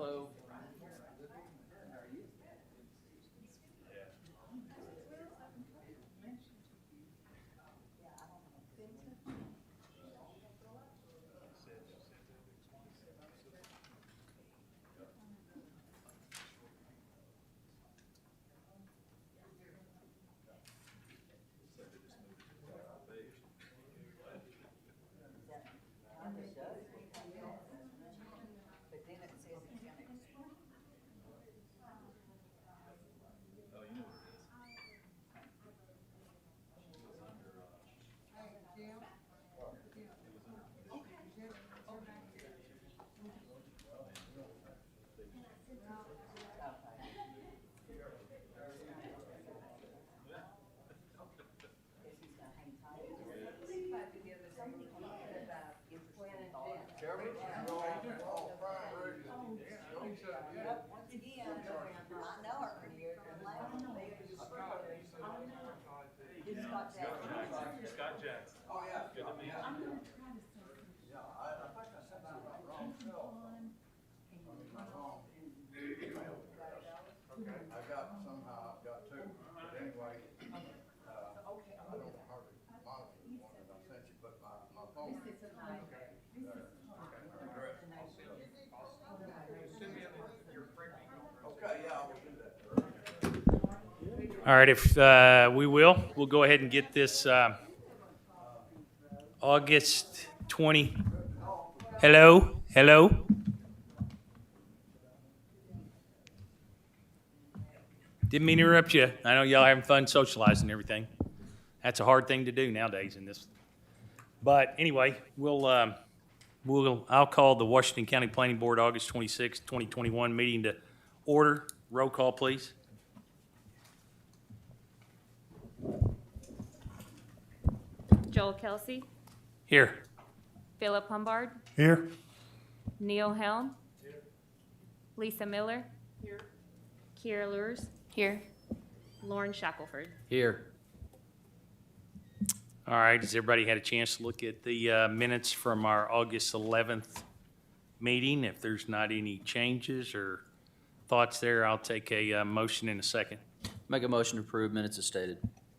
Hello. Scott Jackson. Oh, yeah. Good to meet you. I'm gonna try to say something. Yeah, I think I said something wrong. I got, somehow, I've got two, but anyway, I don't hardly monitor the one that I sent you, but my phone. This is time. This is time. Address. Send me your printing. Okay, yeah, I will do that. All right, if we'll go ahead and get this August 20. Hello? Didn't mean to interrupt you. I know y'all having fun socializing and everything. That's a hard thing to do nowadays in this. But anyway, I'll call the Washington County Planning Board August 26, 2021 meeting to order. Roll call, please. Joel Kelsey, Here. Philip Humbard, Here. Neil Helm, Lisa Miller, Kiera Lures, here, Lauren Shackelford. Here. All right, has everybody had a chance to look at the minutes from our August 11th meeting? If there's not any changes or thoughts there, I'll take a motion in a second. Make a motion to approve minutes as stated.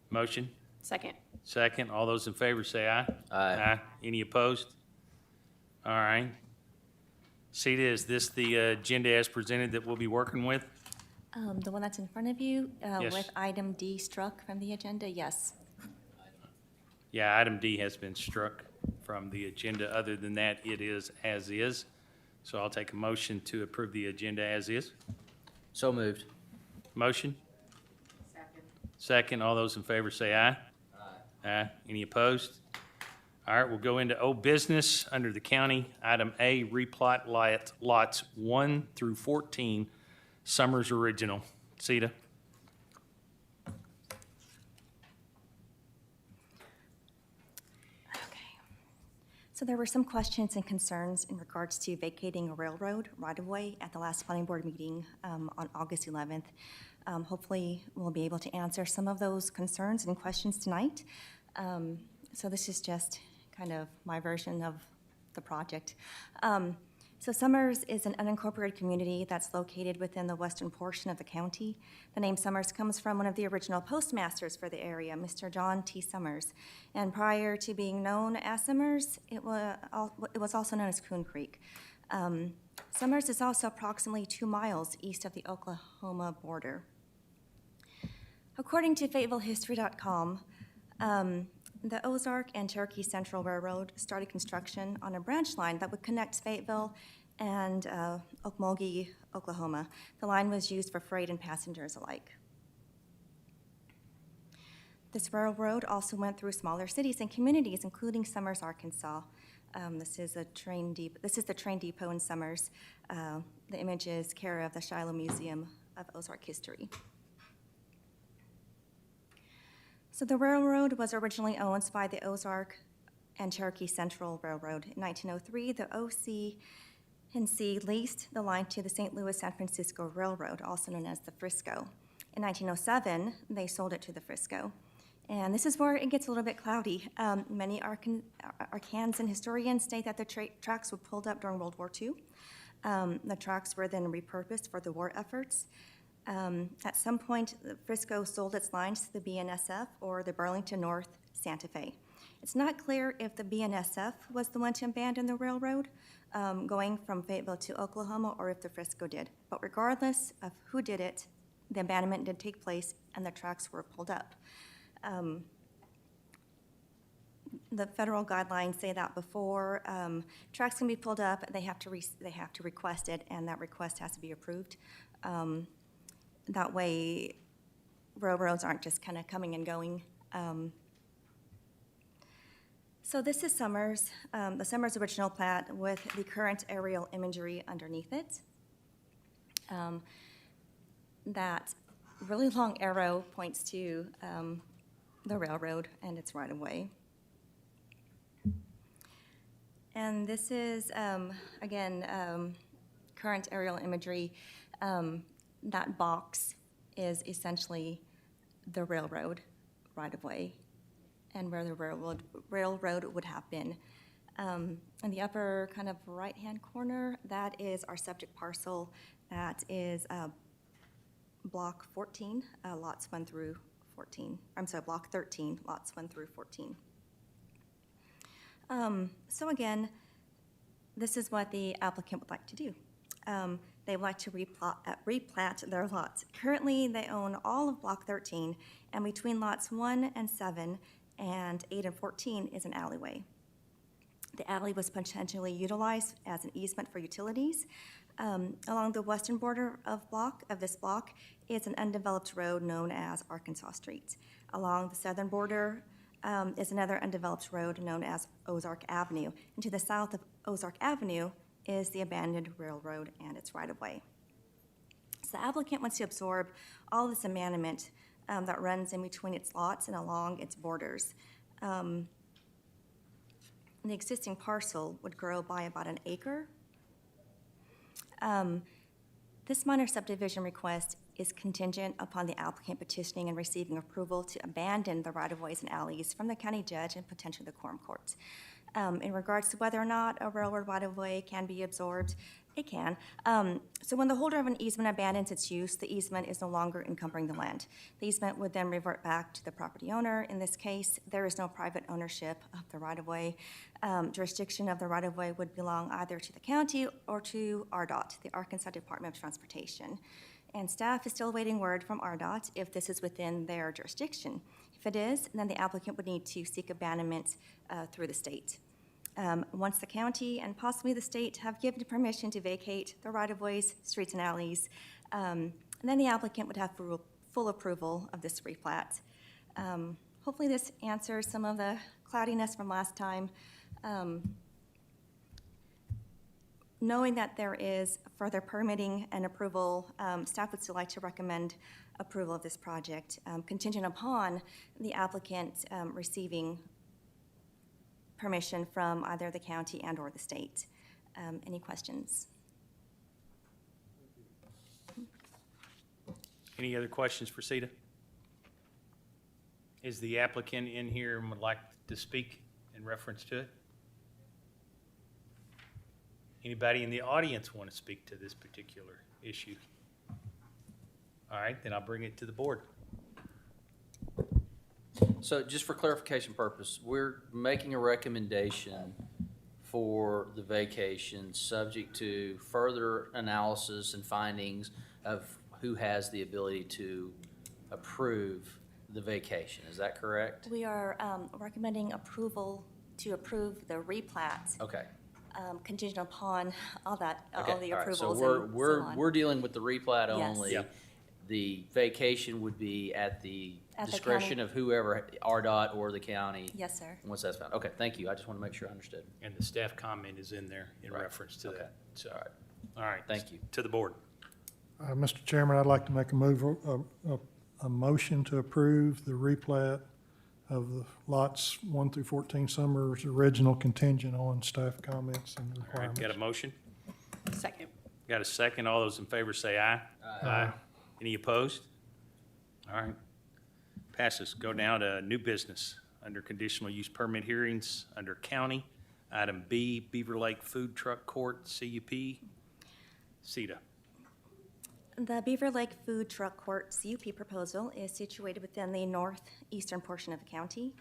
Motion? Second. Second. All those in favor say aye. Aye. Any opposed? All right. Sita, is this the agenda as presented that we'll be working with? The one that's in front of you, Yes. with item D struck from the agenda, yes. Yeah, item D has been struck from the agenda. Other than that, it is as is. So I'll take a motion to approve the agenda as is. So moved. Motion? Second. All those in favor say aye. Aye. Any opposed? All right, we'll go into old business under the county. Item A, replot lots 1 through 14, Summers Original. Sita? Okay. So there were some questions and concerns in regards to vacating a railroad right-of-way at the last planning board meeting on August 11th. Hopefully, we'll be able to answer some of those concerns and questions tonight. So this is just kind of my version of the project. So Summers is an unincorporated community that's located within the western portion of the county. The name Summers comes from one of the original postmasters for the area, Mr. John T. Summers. And prior to being known as Summers, it was also known as Coon Creek. Summers is also approximately 2 miles east of the Oklahoma border. According to FayettevilleHistory.com, the Ozark and Cherokee Central Railroad started construction on a branch line that would connect Fayetteville and Okmulgee, Oklahoma. The line was used for freight and passengers alike. This railroad also went through smaller cities and communities, including Summers, Arkansas. This is the train depot in Summers. The image is care of the Shiloh Museum of Ozark History. So the railroad was originally owned by the Ozark and Cherokee Central Railroad. In 1903, the OC&C leased the line to the St. Louis San Francisco Railroad, also known as the Frisco. In 1907, they sold it to the Frisco. And this is where it gets a little bit cloudy. Many Arkansan historians state that the tracks were pulled up during World War II. The tracks were then repurposed for the war efforts. At some point, Frisco sold its lines to the BNSF or the Burlington North Santa Fe. It's not clear if the BNSF was the one to abandon the railroad going from Fayetteville to Oklahoma or if the Frisco did. But regardless of who did it, the abandonment did take place and the tracks were pulled up. The federal guidelines say that before tracks can be pulled up, they have to request it, and that request has to be approved. That way, railroads aren't just kind of coming and going. So this is Summers, the Summers original plat with the current aerial imagery underneath it. That really long arrow points to the railroad and its right-of-way. And this is, again, current aerial imagery. That box is essentially the railroad right-of-way and where the railroad would have been. In the upper kind of right-hand corner, that is our subject parcel. That is block 14, lots 1 through 14. I'm sorry, block 13, lots 1 through 14. So again, this is what the applicant would like to do. They would like to replat their lots. Currently, they own all of block 13, and between lots 1 and 7 and 8 and 14 is an alleyway. The alley was potentially utilized as an easement for utilities. Along the western border of this block is an undeveloped road known as Arkansas Street. Along the southern border is another undeveloped road known as Ozark Avenue. And to the south of Ozark Avenue is the abandoned railroad and its right-of-way. So the applicant wants to absorb all this abandonment that runs in between its lots and along its borders. The existing parcel would grow by about an acre. This minor subdivision request is contingent upon the applicant petitioning and receiving approval to abandon the right-of-ways and alleys from the county judge and potentially the quorum court. In regards to whether or not a railroad right-of-way can be absorbed, it can. So when the holder of an easement abandons its use, the easement is no longer encumbering the land. The easement would then revert back to the property owner. In this case, there is no private ownership of the right-of-way. Jurisdiction of the right-of-way would belong either to the county or to RDOT, the Arkansas Department of Transportation. And staff is still awaiting word from RDOT if this is within their jurisdiction. If it is, then the applicant would need to seek abandonment through the state. Once the county and possibly the state have given permission to vacate the right-of-ways, streets, and alleys, then the applicant would have full approval of this replat. Hopefully this answers some of the cloudiness from last time. Knowing that there is further permitting and approval, staff would still like to recommend approval of this project, contingent upon the applicant receiving permission from either the county and or the state. Any questions? Any other questions for Sita? Is the applicant in here and would like to speak in reference to it? Anybody in the audience want to speak to this particular issue? All right, then I'll bring it to the board. So just for clarification purpose, we're making a recommendation for the vacation subject to further analysis and findings of who has the ability to approve the vacation. Is that correct? We are recommending approval to approve the replat. Okay. Contingent upon all that, Okay. all the All right. approvals So and we're so on. we're dealing with the replat Yes. only. Yep. The vacation would be at the At the discretion county. of whoever, RDOT or the county, Yes, sir. once that's found. Okay, thank you. I just want to make sure I understood. And the staff comment is in there in Right. reference to Okay. that. So, All right. all right. Thank you. To the board. Mr. Chairman, I'd like to make a motion to approve the replat of the lots 1 through 14 Summers original contingent on staff comments and All right, requirements. got a motion? Second. Got a second? All those in favor say aye. Aye. Any opposed? All right. Passes. Go down to new business. Under conditional use permit hearings, under county, item B, Beaver Lake Food Truck Court, CUP. CETA. The Beaver Lake Food Truck Court CUP proposal is situated within the northeastern portion of the county.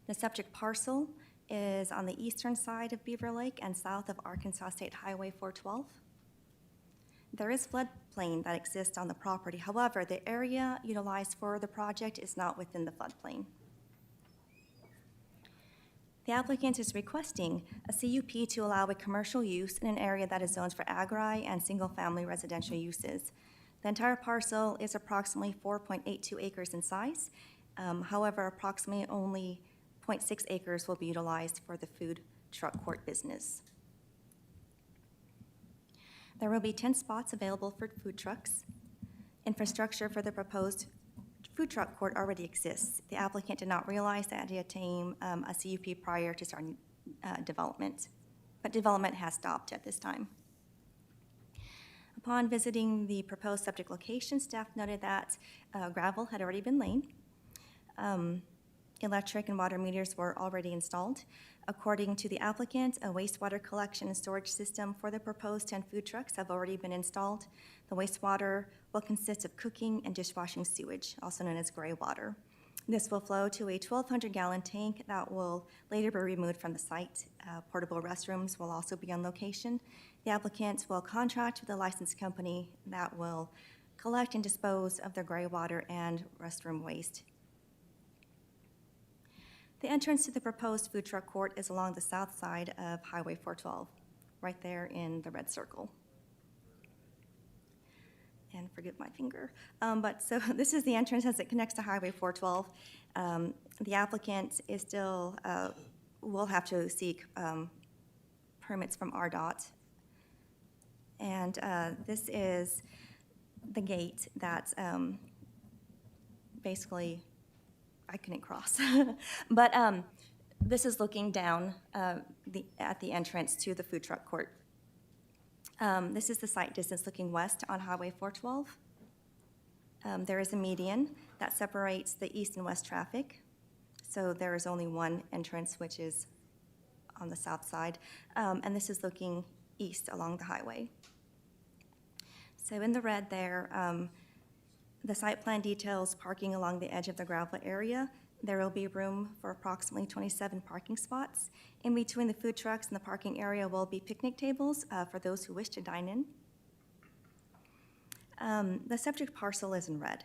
The subject parcel is on the eastern side of Beaver Lake and south of Arkansas State Highway 412. There is floodplain that exists on the property. However, the area utilized for the project is not within the floodplain. The applicant is requesting a CUP to allow a commercial use in an area that is zoned for agri and single-family residential uses. The entire parcel is approximately 4.82 acres in size. However, approximately only 0.6 acres will be utilized for the food truck court business. There will be 10 spots available for food trucks. Infrastructure for the proposed food truck court already exists. The applicant did not realize that he obtained a CUP prior to starting development, but development has stopped at this time. Upon visiting the proposed subject location, staff noted that gravel had already been laid. Electric and water meters were already installed. According to the applicant, a wastewater collection and storage system for the proposed 10 food trucks have already been installed. The wastewater will consist of cooking and dishwashing sewage, also known as gray water. This will flow to a 1,200-gallon tank that will later be removed from the site. Portable restrooms will also be on location. The applicant will contract with a licensed company that will collect and dispose of the gray water and restroom waste. The entrance to the proposed food truck court is along the south side of Highway 412, right there in the red circle. And forgive my finger. So this is the entrance as it connects to Highway 412. The applicant is still, will have to seek permits from RDOT. And this is the gate that basically I couldn't cross. But this is looking down at the entrance to the food truck court. This is the site distance looking west on Highway 412. There is a median that separates the east and west traffic. So there is only one entrance, which is on the south side. And this is looking east along the highway. So in the red there, the site plan details parking along the edge of the gravel area. There will be room for approximately 27 parking spots. In between the food trucks and the parking area will be picnic tables for those who wish to dine in. The subject parcel is in red.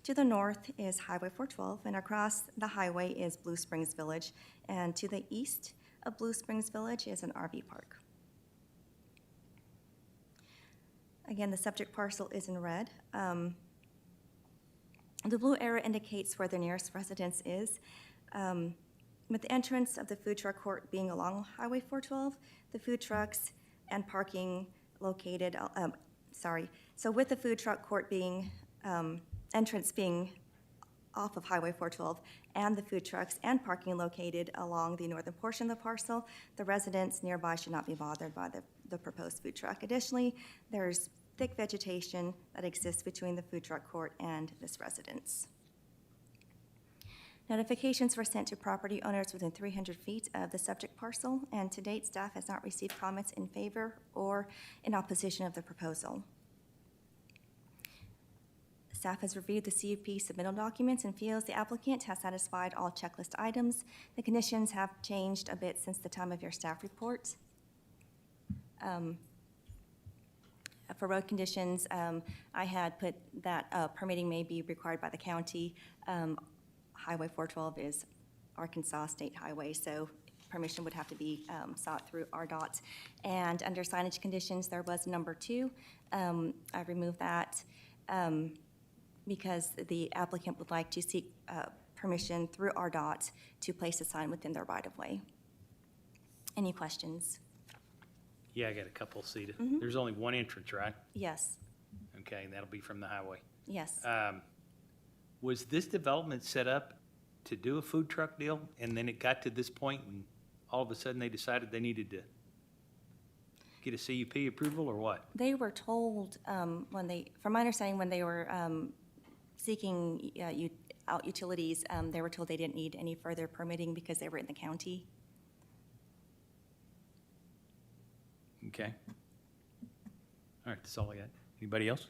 To the north is Highway 412, and across the highway is Blue Springs Village. And to the east of Blue Springs Village is an RV park. Again, the subject parcel is in red. The blue arrow indicates where the nearest residence is. With the entrance of the food truck court being along Highway 412, the food trucks and parking located, so with the food truck court being, entrance being off of Highway 412 and the food trucks and parking located along the northern portion of the parcel, the residents nearby should not be bothered by the proposed food truck. Additionally, there's thick vegetation that exists between the food truck court and this residence. Notifications were sent to property owners within 300 feet of the subject parcel, and to date, staff has not received comments in favor or in opposition of the proposal. Staff has reviewed the CUP submittal documents and feels the applicant has satisfied all checklist items. The conditions have changed a bit since the time of your staff report. For road conditions, I had put that permitting may be required by the county. Highway 412 is Arkansas State Highway, so permission would have to be sought through RDOT. And under signage conditions, there was number 2. I removed that because the applicant would like to seek permission through RDOT to place a sign within their right-of-way. Any questions? Yeah, I got a couple, CETA. Mhm. There's only one entrance, right? Yes, Okay, and that'll be from the highway. yes. Was this development set up to do a food truck deal, and then it got to this point, and all of a sudden they decided they needed to get a CUP approval, or what? They were told, from my understanding, when they were seeking out utilities, they were told they didn't need any further permitting because they were in the county. Okay. All right, that's all I got. Anybody else?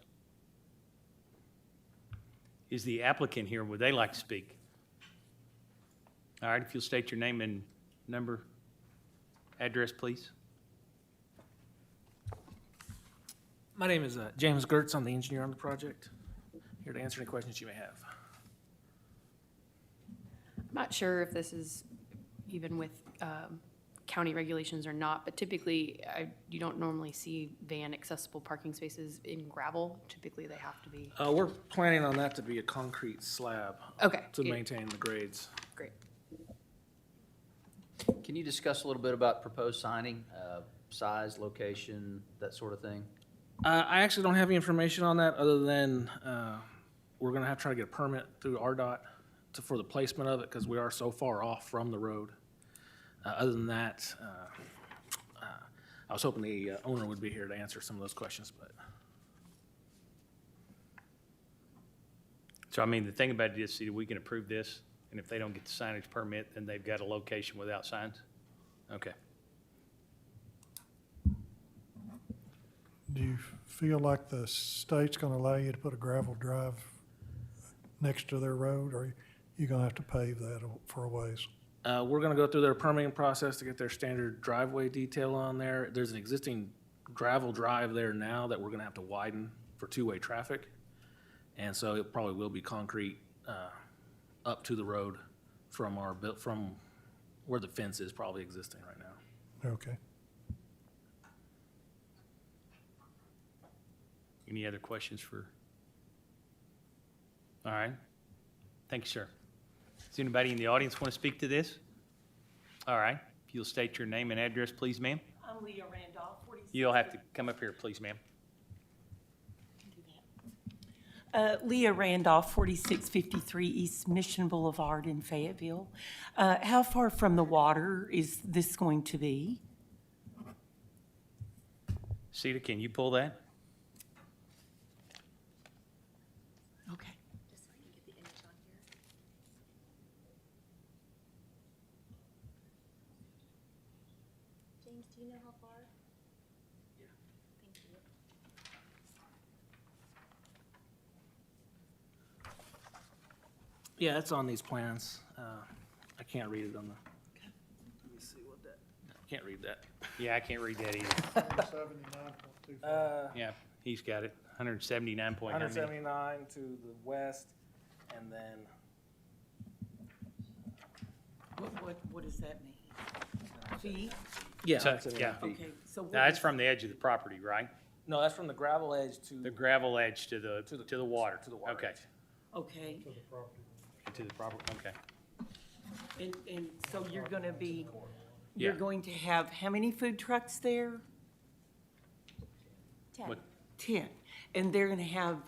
Is the applicant here? Would they like to speak? All right, if you'll state your name and number, address, please. My name is James Gertz. I'm the engineer on the project. Here to answer any questions you may have. I'm not sure if this is even with county regulations or not, but typically you don't normally see van accessible parking spaces in gravel. Typically, they have to be. We're planning on that to be a concrete slab. Okay, To good. maintain the grades. Great. Can you discuss a little bit about proposed signing, size, location, that sort of thing? I actually don't have any information on that other than we're going to have to try to get a permit through RDOT for the placement of it because we are so far off from the road. Other than that, I was hoping the owner would be here to answer some of those questions, but So, I mean, the thing about it is, see, we can approve this, and if they don't get the signage permit, then they've got a location without signs? Okay. Do you feel like the state's gonna allow you to put a gravel drive next to their road, or you gonna have to pave that for a ways? we're going to go through their permitting process to get their standard driveway detail on there. There's an existing gravel drive there now that we're going to have to widen for two-way traffic. And so it probably will be concrete up to the road from where the fence is probably existing right now. Okay. Any other questions for? All right. Thank you, sir. Does anybody in the audience want to speak to this? All right. If you'll state your name and address, please, ma'am. I'm Leah Randolph, 46. You'll have to come up here, please, ma'am. Leah Randolph, 4653 East Mission Boulevard in Fayetteville. How far from the water is this going to be? Sita, can you pull that? Okay. Just so I can get the image on here. James, do you know how far? Yeah. Thank you. Yeah, it's on these plans. I can't read it on the, let me see what that, can't read that. Yeah, I can't read that either. 79.25. Yeah, he's got it. 179 point. how many? 179 to the west, and then, What does that mean? Feet? yeah. So, that's it. yeah. Okay, so what That's is- from the edge of the property, right? No, that's from the gravel edge The to, gravel edge to the water. to the water Okay. edge. Okay, To the property, okay. and so you're gonna be, Yeah. you're going to have how many food trucks there? 10. What- 10. And they're gonna have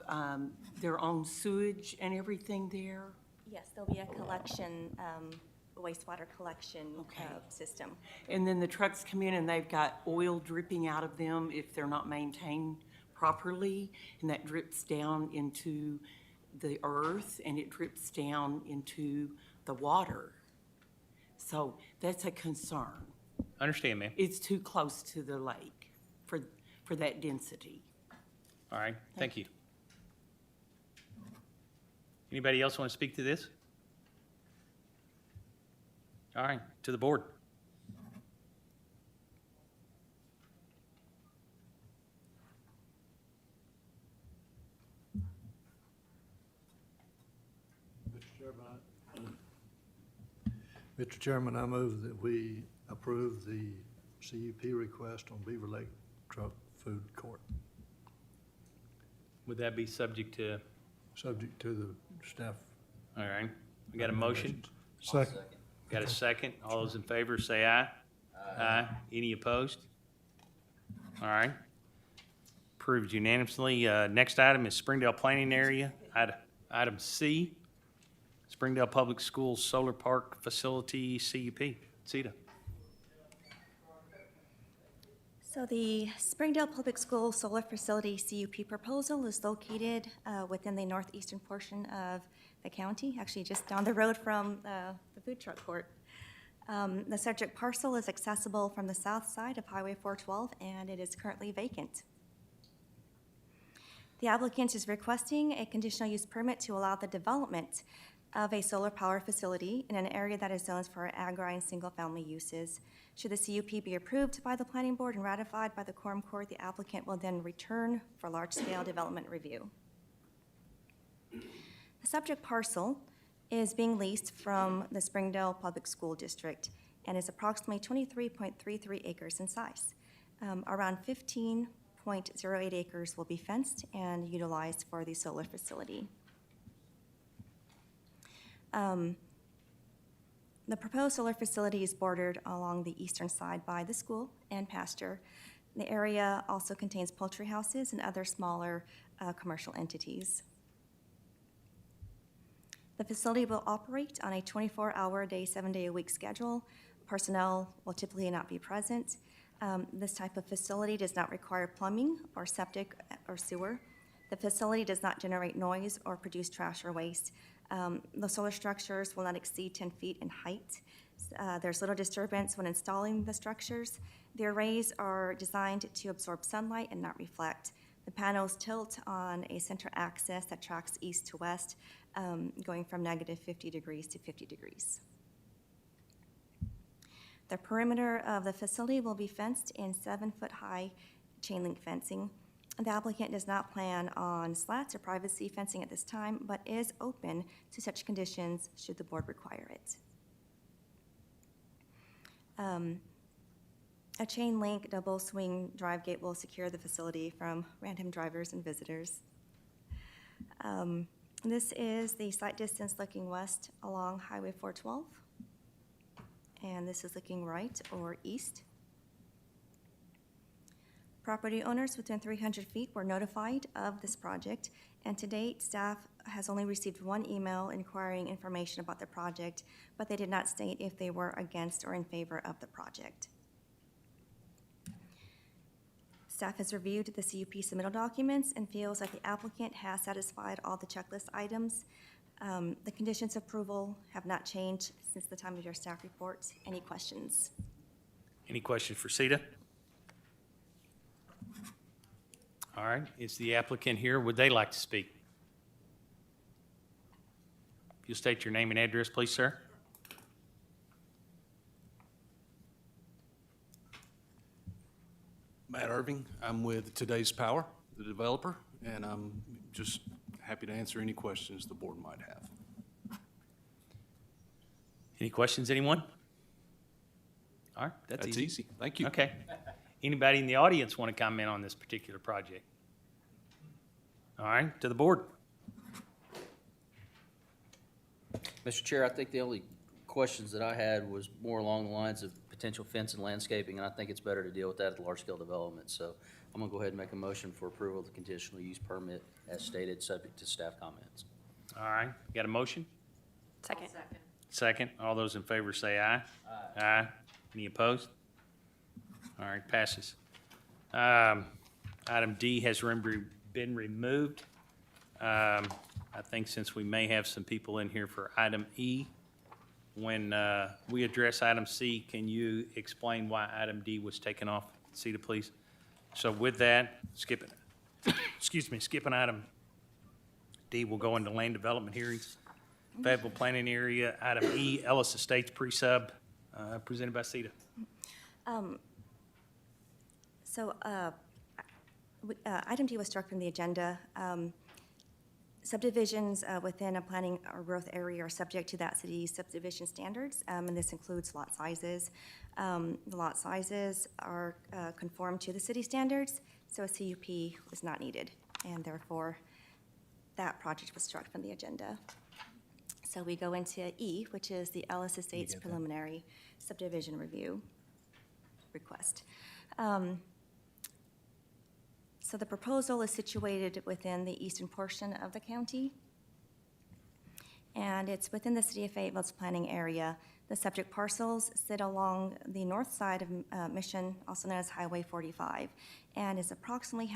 their own sewage and everything there? Yes, there'll be a collection, wastewater collection Okay. system. And then the trucks come in and they've got oil dripping out of them if they're not maintained properly, and that drips down into the earth and it drips down into the water. So that's a concern. Understand, ma'am. It's too close to the lake for that density. All right, thank you. Anybody else want to speak to this? All right, to the board. Mr. Chairman, I move that we approve the CUP request on Beaver Lake Truck Food Court, Would that be subject to, subject to the staff. all right, we got a motion? Second. Got a second? All those in favor say aye. Aye. Any opposed? All right. Approved unanimously. Next item is Springdale Planning Area. Item C, Springdale Public Schools Solar Park Facility, CUP. Sita. So the Springdale Public Schools Solar Facility CUP proposal is located within the northeastern portion of the county, actually just down the road from the food truck court. The subject parcel is accessible from the south side of Highway 412, and it is currently vacant. The applicant is requesting a conditional use permit to allow the development of a solar power facility in an area that is zoned for agri and single-family uses. Should the CUP be approved by the planning board and ratified by the quorum court, the applicant will then return for large-scale development review. The subject parcel is being leased from the Springdale Public School District and is approximately 23.33 acres in size. Around 15.08 acres will be fenced and utilized for the solar facility. The proposed solar facility is bordered along the eastern side by the school and pasture. The area also contains poultry houses and other smaller commercial entities. The facility will operate on a 24-hour-a-day, 7-day-a-week schedule. Personnel will typically not be present. This type of facility does not require plumbing or septic or sewer. The facility does not generate noise or produce trash or waste. The solar structures will not exceed 10 feet in height. There's little disturbance when installing the structures. The arrays are designed to absorb sunlight and not reflect. The panels tilt on a center axis that tracks east to west, going from negative 50 degrees to 50 degrees. The perimeter of the facility will be fenced in 7-foot-high chain link fencing. The applicant does not plan on slats or privacy fencing at this time, but is open to such conditions should the board require it. A chain link double swing drive gate will secure the facility from random drivers and visitors. This is the site distance looking west along Highway 412, and this is looking right or east. Property owners within 300 feet were notified of this project, and to date, staff has only received one email inquiring information about the project, but they did not state if they were against or in favor of the project. Staff has reviewed the CUP submittal documents and feels that the applicant has satisfied all the checklist items. The conditions of approval have not changed since the time of your staff report. Any questions? Any questions for Sita? All right, is the applicant here? Would they like to speak? If you'll state your name and address, please, sir. Matt Irving. I'm with Today's Power, the developer, and I'm just happy to answer any questions the board might have. Any questions, anyone? All right, that's easy. Thank you. Okay. Anybody in the audience want to comment on this particular project? All right, to the board. Mr. Chair, I think the only questions that I had was more along the lines of potential fence and landscaping, and I think it's better to deal with that at the large-scale development. So I'm gonna go ahead and make a motion for approval of the conditional use permit as stated, subject to staff comments. All right, got a motion? Second. Second. All those in favor say aye. Aye. Any opposed? All right, passes. Item D has been removed. I think since we may have some people in here for item E, when we address item C, can you explain why item D was taken off? Sita, please. So with that, skipping item D, we'll go into land development hearings. Fayetteville planning area, item E, Ellis Estates pre-sub, presented by Sita. Item D was struck from the agenda. Subdivisions within a planning or growth area are subject to that city's subdivision standards, and this includes lot sizes. The lot sizes are conform to the city standards, so a CUP was not needed, and therefore that project was struck from the agenda. So we go into E, which is the Ellis Estates preliminary subdivision review request. So the proposal is situated within the eastern portion of the county. and it's within the city of Fayetteville's planning area. The subject parcels sit along the north side of Mission, also known as Highway 45, and is approximately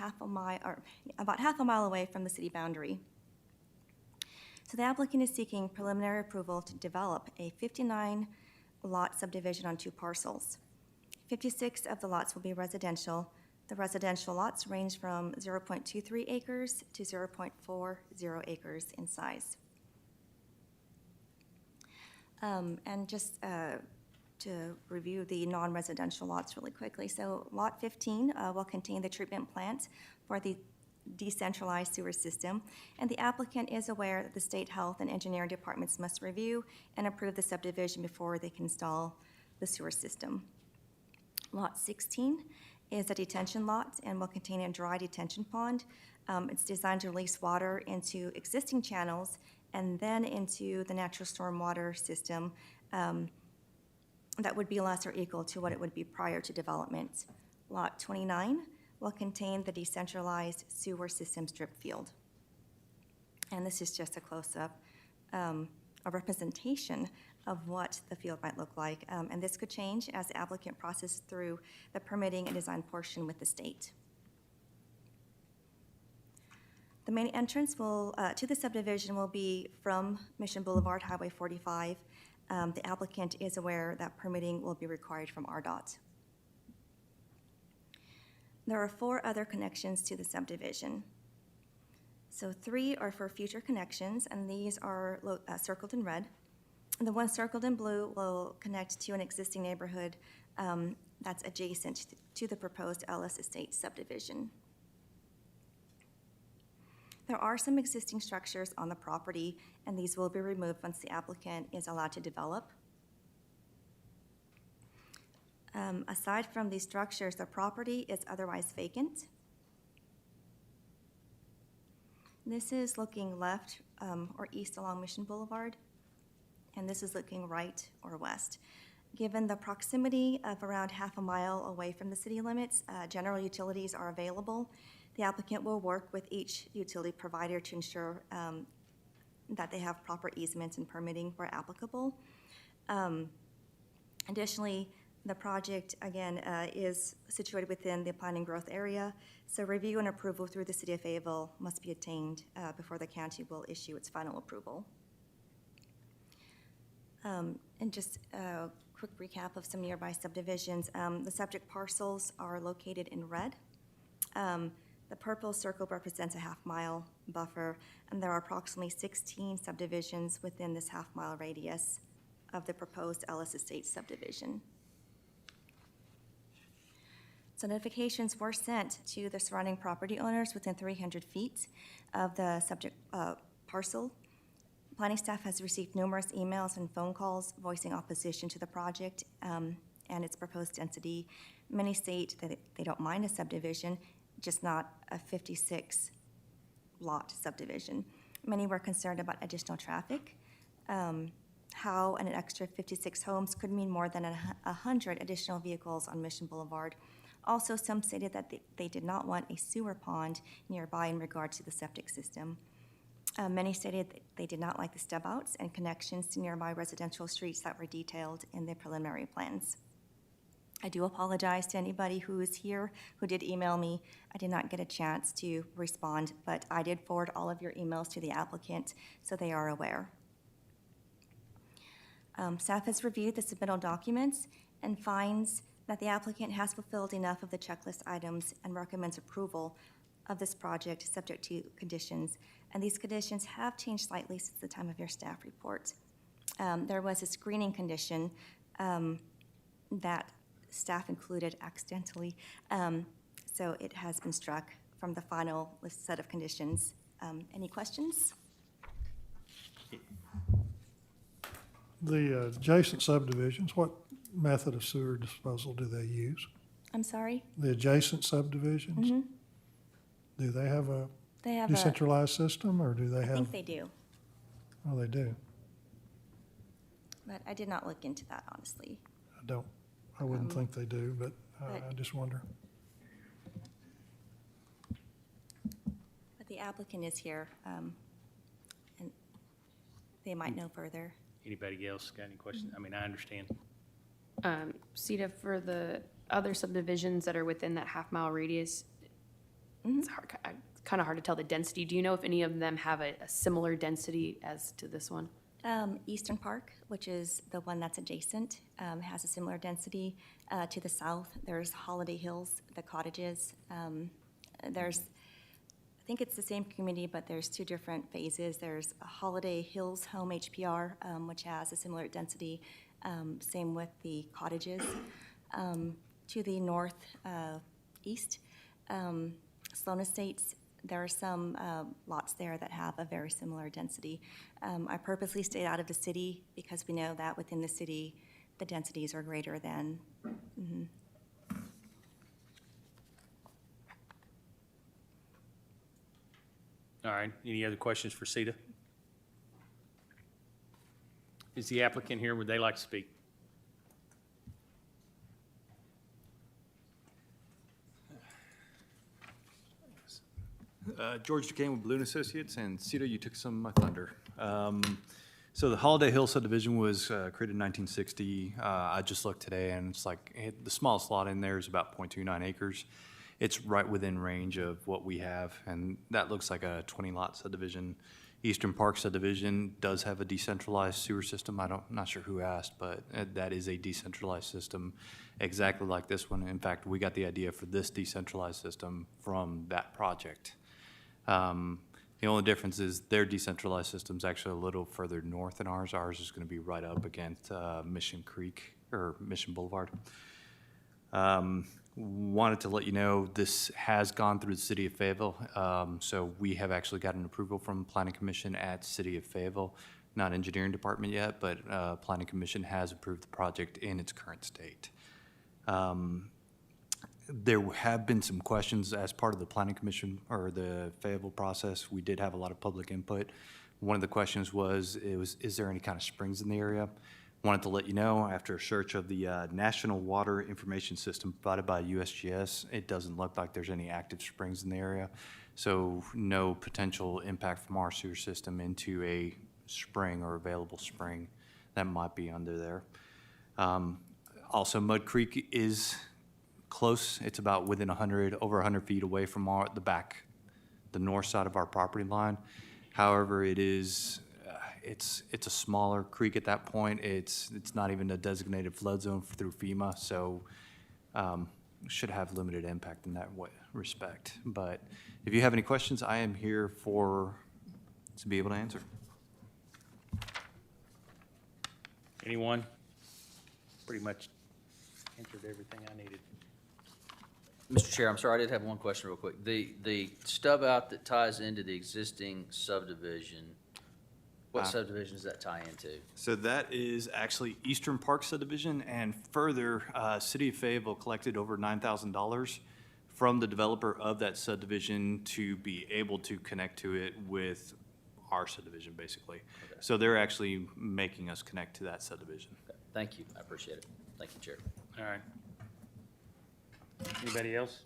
about half a mile away from the city boundary. So the applicant is seeking preliminary approval to develop a 59-lot subdivision on 2 parcels. 56 of the lots will be residential. The residential lots range from 0.23 acres to 0.40 acres in size. And just to review the non-residential lots really quickly. So Lot 15 will contain the treatment plant for the decentralized sewer system, and the applicant is aware that the state health and engineering departments must review and approve the subdivision before they can install the sewer system. Lot 16 is a detention lot and will contain a dry detention pond. It's designed to release water into existing channels and then into the natural storm water system that would be less or equal to what it would be prior to development. Lot 29 will contain the decentralized sewer system strip field. And this is just a close-up, a representation of what the field might look like. And this could change as the applicant processes through the permitting and design portion with the state. The main entrance to the subdivision will be from Mission Boulevard, Highway 45. The applicant is aware that permitting will be required from RDOT. There are 4 other connections to the subdivision. So 3 are for future connections, and these are circled in red. And the one circled in blue will connect to an existing neighborhood that's adjacent to the proposed Ellis Estates subdivision. There are some existing structures on the property, and these will be removed once the applicant is allowed to develop. Aside from these structures, the property is otherwise vacant. This is looking left or east along Mission Boulevard, and this is looking right or west. Given the proximity of around half a mile away from the city limits, general utilities are available. The applicant will work with each utility provider to ensure that they have proper easements and permitting where applicable. Additionally, the project, again, is situated within the planning growth area, so review and approval through the city of Fayetteville must be attained before the county will issue its final approval. And just a quick recap of some nearby subdivisions. The subject parcels are located in red. The purple circle represents a half-mile buffer, and there are approximately 16 subdivisions within this half-mile radius of the proposed Ellis Estates subdivision. So notifications were sent to the surrounding property owners within 300 feet of the subject parcel. Planning staff has received numerous emails and phone calls voicing opposition to the project and its proposed density. Many state that they don't mind a subdivision, just not a 56-lot subdivision. Many were concerned about additional traffic, how an extra 56 homes could mean more than 100 additional vehicles on Mission Boulevard. Also, some stated that they did not want a sewer pond nearby in regard to the septic system. Many stated that they did not like the stub-outs and connections to nearby residential streets that were detailed in the preliminary plans. I do apologize to anybody who is here who did email me. I did not get a chance to respond, but I did forward all of your emails to the applicant, so they are aware. Staff has reviewed the submittal documents and finds that the applicant has fulfilled enough of the checklist items and recommends approval of this project subject to conditions. And these conditions have changed slightly since the time of your staff report. There was a screening condition that staff included accidentally, so it has been struck from the final list set of conditions. Any questions? The adjacent subdivisions, what method of sewer disposal do they use? I'm sorry? The adjacent subdivisions? Mm-hmm. Do they have a They have decentralized system, or do they I have? think they do, Oh, they do. but I did not look into that, honestly. I wouldn't think they do, but but- I just wonder. But the applicant is here, and they might know further. Anybody else got any questions? I mean, I understand. Sita, for the other subdivisions that are within that half-mile radius, it's kind of hard to tell the density. Do you know if any of them have a similar density as to this one? Eastern Park, which is the one that's adjacent, has a similar density. To the south, there's Holiday Hills, the cottages. There's, I think it's the same community, but there's two different phases. There's Holiday Hills Home HPR, which has a similar density. Same with the cottages. To the north east, Sloan Estates, there are some lots there that have a very similar density. I purposely stayed out of the city because we know that within the city, the densities are greater than. All right, any other questions for Sita? Is the applicant here? Would they like to speak? George Duquesne with Balloon Associates, and Cito, you took some of my thunder. So the Holiday Hill subdivision was created in 1960. I just looked today, and it's like the smallest lot in there is about 0.29 acres. It's right within range of what we have, and that looks like a 20-lot subdivision. Eastern Park subdivision does have a decentralized sewer system. I'm not sure who asked, but that is a decentralized system exactly like this one. In fact, we got the idea for this decentralized system from that project. The only difference is their decentralized system is actually a little further north than ours. Ours is going to be right up against Mission Creek or Mission Boulevard. Wanted to let you know this has gone through the City of Fayetteville. So we have actually got an approval from Planning Commission at City of Fayetteville, not Engineering Department yet, but Planning Commission has approved the project in its current state. There have been some questions as part of the Planning Commission or the Fayetteville process. We did have a lot of public input. One of the questions was, is there any kind of springs in the area? Wanted to let you know, after a search of the National Water Information System provided by USGS, it doesn't look like there's any active springs in the area. So no potential impact from our sewer system into a spring or available spring that might be under there. Also, Mud Creek is close. It's about within over 100 feet away from the north side of our property line. However, it is, it's a smaller creek at that point. It's not even a designated flood zone through FEMA, so should have limited impact in that respect. But if you have any questions, I am here to be able to answer. Anyone? Pretty much answered everything I needed. Mr. Chair, I'm sorry, I did have one question real quick. The stub out that ties into the existing subdivision, what subdivision does that tie into? So that is actually Eastern Park subdivision, and further, City of Fayetteville collected over $9,000 from the developer of that subdivision to be able to connect to it with our subdivision, basically. Okay. So they're actually making us connect to that subdivision. Okay. Thank you, I appreciate it. Thank you, Chair. All right. Anybody else?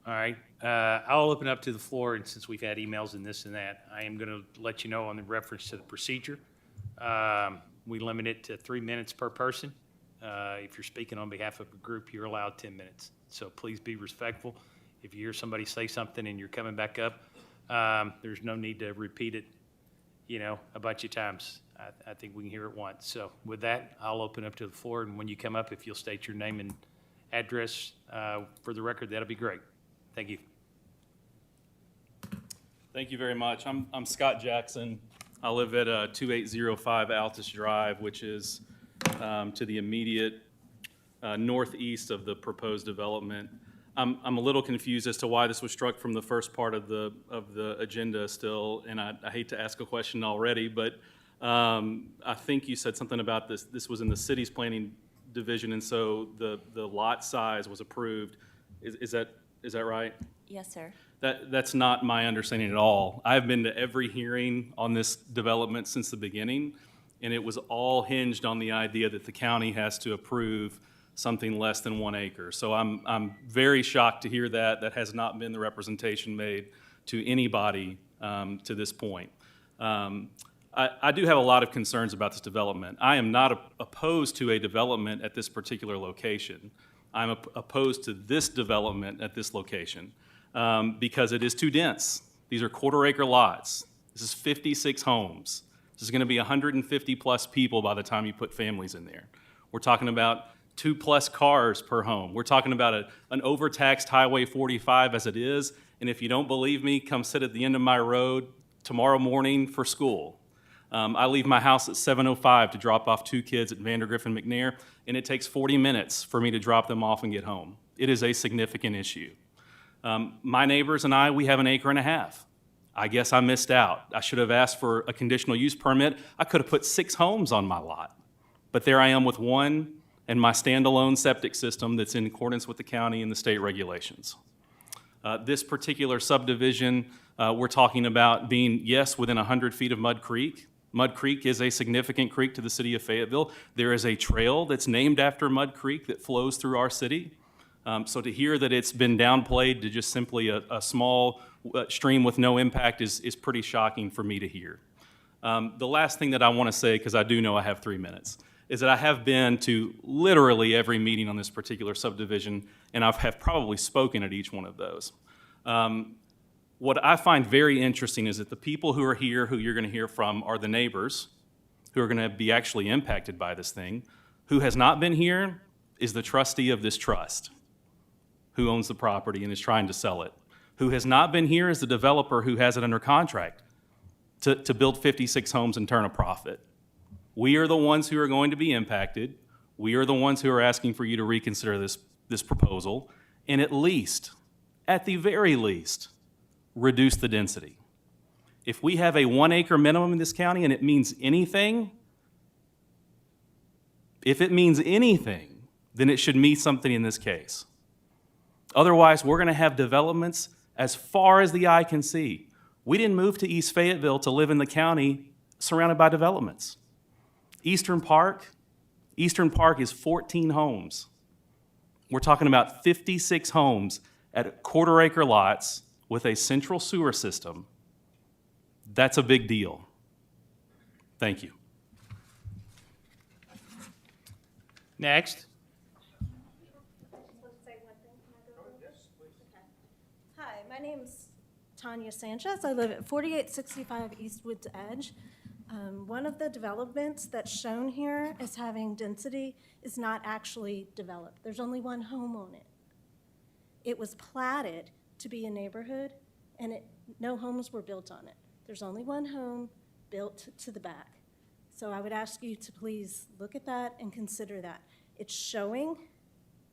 All right, I'll open up to the floor, and since we've had emails and this and that, I am going to let you know on the reference to the procedure. We limit it to 3 minutes per person. If you're speaking on behalf of a group, you're allowed 10 minutes. So please be respectful. If you hear somebody say something and you're coming back up, there's no need to repeat it, a bunch of times. I think we can hear it once. So with that, I'll open up to the floor, and when you come up, if you'll state your name and address for the record, that'll be great. Thank you. Thank you very much. I'm Scott Jackson. I live at 2805 Altus Drive, which is to the immediate northeast of the proposed development. I'm a little confused as to why this was struck from the first part of the agenda still, and I hate to ask a question already, but I think you said something about this. This was in the city's planning division, and so the lot size was approved. Is that right? Yes, sir. That's not my understanding at all. I've been to every hearing on this development since the beginning, and it was all hinged on the idea that the county has to approve something less than 1 acre. So I'm very shocked to hear that. That has not been the representation made to anybody to this point. I do have a lot of concerns about this development. I am not opposed to a development at this particular location. I'm opposed to this development at this location because it is too dense. These are quarter-acre lots. This is 56 homes. This is going to be 150-plus people by the time you put families in there. We're talking about 2+ cars per home. We're talking about an overtaxed Highway 45 as it is, and if you don't believe me, come sit at the end of my road tomorrow morning for school. I leave my house at 7:05 to drop off 2 kids at Vandergrift and McNair, and it takes 40 minutes for me to drop them off and get home. It is a significant issue. My neighbors and I, we have 1.5 acres. I guess I missed out. I should have asked for a conditional use permit. I could have put 6 homes on my lot, but there I am with 1 and my standalone septic system that's in accordance with the county and the state regulations. This particular subdivision, we're talking about being, yes, within 100 feet of Mud Creek. Mud Creek is a significant creek to the city of Fayetteville. There is a trail that's named after Mud Creek that flows through our city. So to hear that it's been downplayed to just simply a small stream with no impact is pretty shocking for me to hear. The last thing that I want to say, because I do know I have 3 minutes, is that I have been to literally every meeting on this particular subdivision, and I have probably spoken at each one of those. What I find very interesting is that the people who are here, who you're going to hear from, are the neighbors who are going to be actually impacted by this thing. Who has not been here is the trustee of this trust, who owns the property and is trying to sell it. Who has not been here is the developer who has it under contract to build 56 homes and turn a profit. We are the ones who are going to be impacted. We are the ones who are asking for you to reconsider this proposal and at the very least, reduce the density. If we have a 1 acre minimum in this county and it means anything, if it means anything, then it should mean something in this case. Otherwise, we're going to have developments as far as the eye can see. We didn't move to East Fayetteville to live in the county surrounded by developments. Eastern Park is 14 homes. We're talking about 56 homes at quarter-acre lots with a central sewer system. That's a big deal. Thank you. Next. Hi, my name's Tanya Sanchez. I live at 4865 Eastwood's Edge. One of the developments that's shown here as having density is not actually developed. There's only 1 home on it. It was platted to be a neighborhood, and no homes were built on it. There's only 1 home built to the back. So I would ask you to please look at that and consider that. It's showing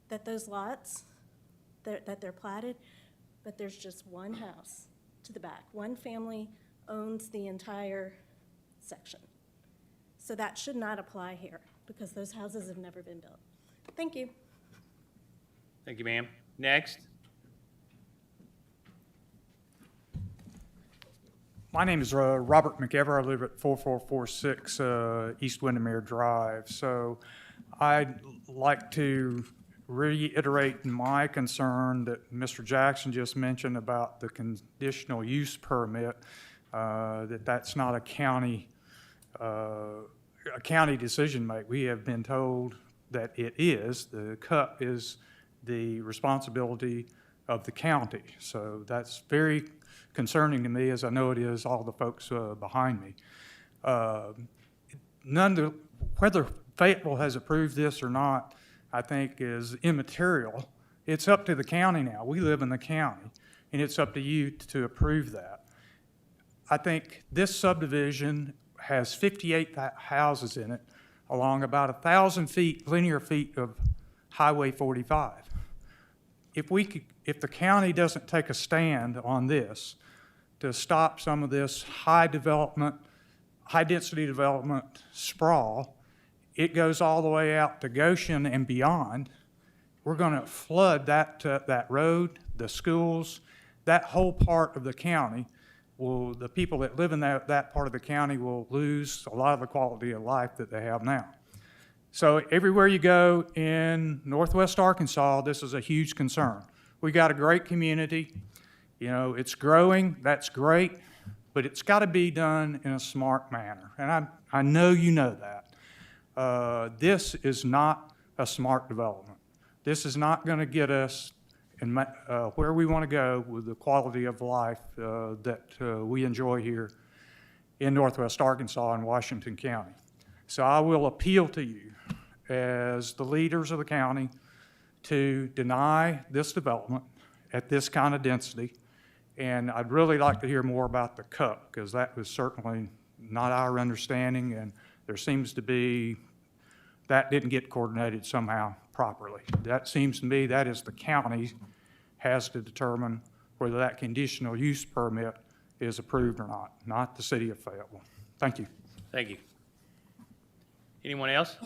that those lots, that they're platted, but there's just 1 house to the back. 1 family owns the entire section. So that should not apply here because those houses have never been built. Thank you. Thank you, ma'am. Next. My name is Robert McEver. I live at 4446 East Windermere Drive. So I'd like to reiterate my concern that Mr. Jackson just mentioned about the conditional use permit, that's not a county decision make. We have been told that it is. The CUP is the responsibility of the county. So that's very concerning to me, as I know it is all the folks behind me. Whether Fayetteville has approved this or not, I think is immaterial. It's up to the county now. We live in the county, and it's up to you to approve that. I think this subdivision has 58 houses in it along about 1,000 feet, linear feet of Highway 45. If the county doesn't take a stand on this to stop some of this high density development sprawl, it goes all the way out to Goshen and beyond. We're going to flood that road, the schools, that whole part of the county. The people that live in that part of the county will lose a lot of the quality of life that they have now. So everywhere you go in Northwest Arkansas, this is a huge concern. We got a great community. You know, it's growing. That's great. but it's got to be done in a smart manner. And I know you know that. This is not a smart development. This is not going to get us where we want to go with the quality of life that we enjoy here in Northwest Arkansas and Washington County. So I will appeal to you as the leaders of the county to deny this development at this kind of density. And I'd really like to hear more about the cup, because that was certainly not our understanding, and there seems to be, that didn't get coordinated somehow properly. That seems to me that is the county has to determine whether that conditional use permit is approved or not the city of Fayetteville. Thank you. Thank you. Anyone else?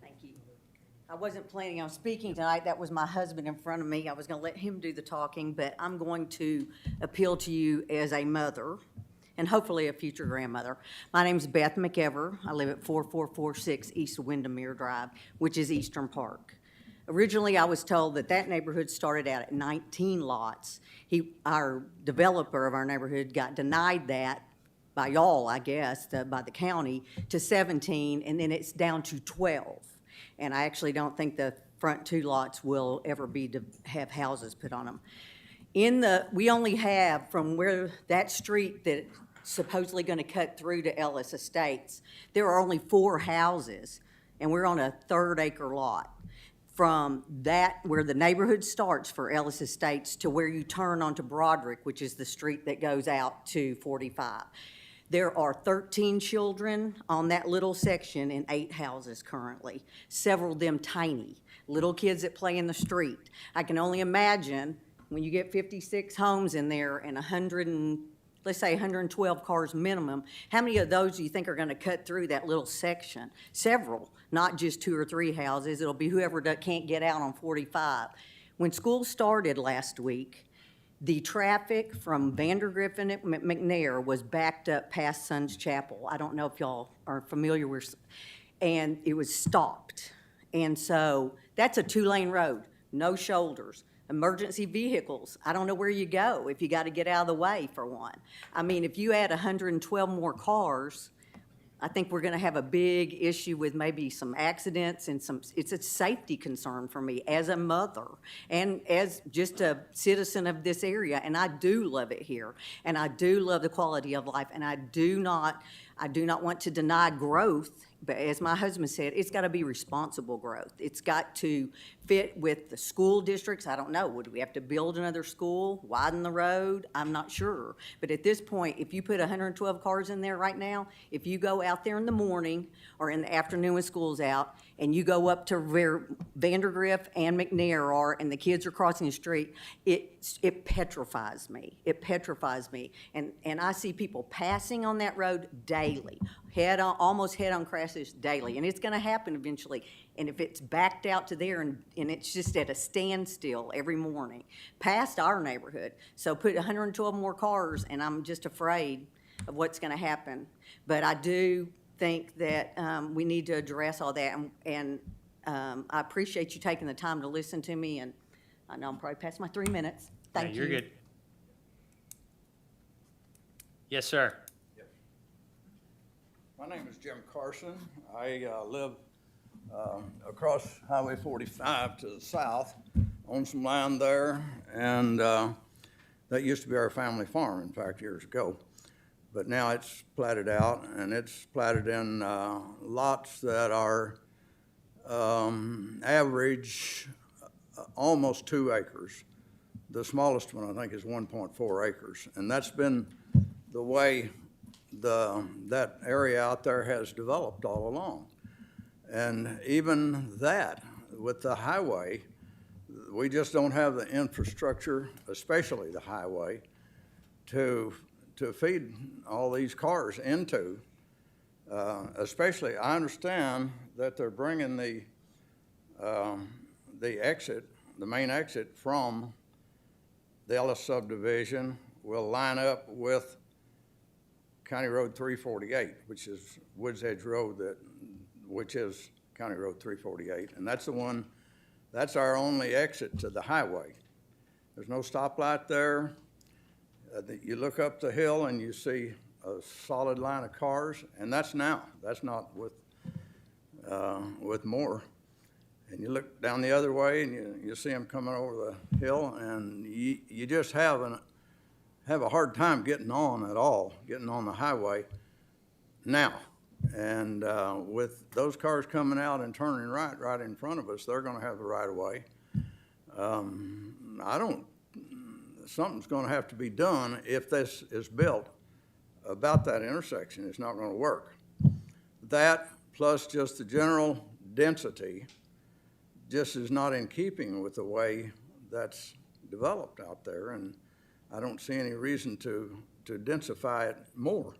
Thank you. I wasn't planning on speaking tonight. That was my husband in front of me. I was going to let him do the talking, but I'm going to appeal to you as a mother and hopefully a future grandmother. My name's Beth McEver. I live at 4446 East Windermere Drive, which is Eastern Park. Originally, I was told that that neighborhood started out at 19 lots. Our developer of our neighborhood got denied that by y'all, I guess, by the county, to 17, and then it's down to 12. And I actually don't think the front 2 lots will ever be to have houses put on them. We only have from where that street that supposedly going to cut through to Ellis Estates, there are only 4 houses, and we're on a 3rd-acre lot. From that, where the neighborhood starts for Ellis Estates to where you turn onto Broderick, which is the street that goes out to 45. There are 13 children on that little section and 8 houses currently, several of them tiny, little kids that play in the street. I can only imagine when you get 56 homes in there and let's say 112 cars minimum, how many of those do you think are going to cut through that little section? Several, not just 2 or 3 houses. It'll be whoever can't get out on 45. When school started last week, the traffic from Vandergrift and McNair was backed up past Sun's Chapel. I don't know if y'all are familiar with, and it was stopped. And so that's a 2-lane road, no shoulders. Emergency vehicles, I don't know where you go if you got to get out of the way for one. I mean, if you add 112 more cars, I think we're going to have a big issue with maybe some accidents and it's a safety concern for me as a mother and as just a citizen of this area. And I do love it here. And I do love the quality of life. And I do not want to deny growth. But as my husband said, it's got to be responsible growth. It's got to fit with the school districts. I don't know, would we have to build another school, widen the road? I'm not sure. But at this point, if you put 112 cars in there right now, if you go out there in the morning or in the afternoon when school's out, and you go up to where Vandergrift and McNair are, and the kids are crossing the street, it petrifies me. It petrifies me. And I see people passing on that road daily, almost head-on crashes daily, and it's going to happen eventually. And if it's backed out to there and it's just at a standstill every morning, past our neighborhood, so put 112 more cars, and I'm just afraid of what's going to happen. But I do think that we need to address all that, and I appreciate you taking the time to listen to me, and I know I'm probably past my 3 minutes. Thank you. You're good. Yes, sir. My name is Jim Carson. I live across Highway 45 to the south, own some land there, and that used to be our family farm, in fact, years ago. But now it's platted out, and it's platted in lots that are average almost 2 acres. The smallest one, I think, is 1.4 acres, and that's been the way that area out there has developed all along. And even that, with the highway, we just don't have the infrastructure, especially the highway, to feed all these cars into. Especially, I understand that they're bringing the exit, the main exit from the Ellis subdivision will line up with County Road 348, which is Woods Edge Road, which is County Road 348, and that's the one. That's our only exit to the highway. There's no stoplight there. You look up the hill and you see a solid line of cars, and that's now. That's not with more. And you look down the other way and you see them coming over the hill, and you just have a hard time getting on at all, getting on the highway now. And with those cars coming out and turning right in front of us, they're going to have the right of way. Something's going to have to be done if this is built about that intersection. It's not going to work. That plus just the general density just is not in keeping with the way that's developed out there, and I don't see any reason to densify it more.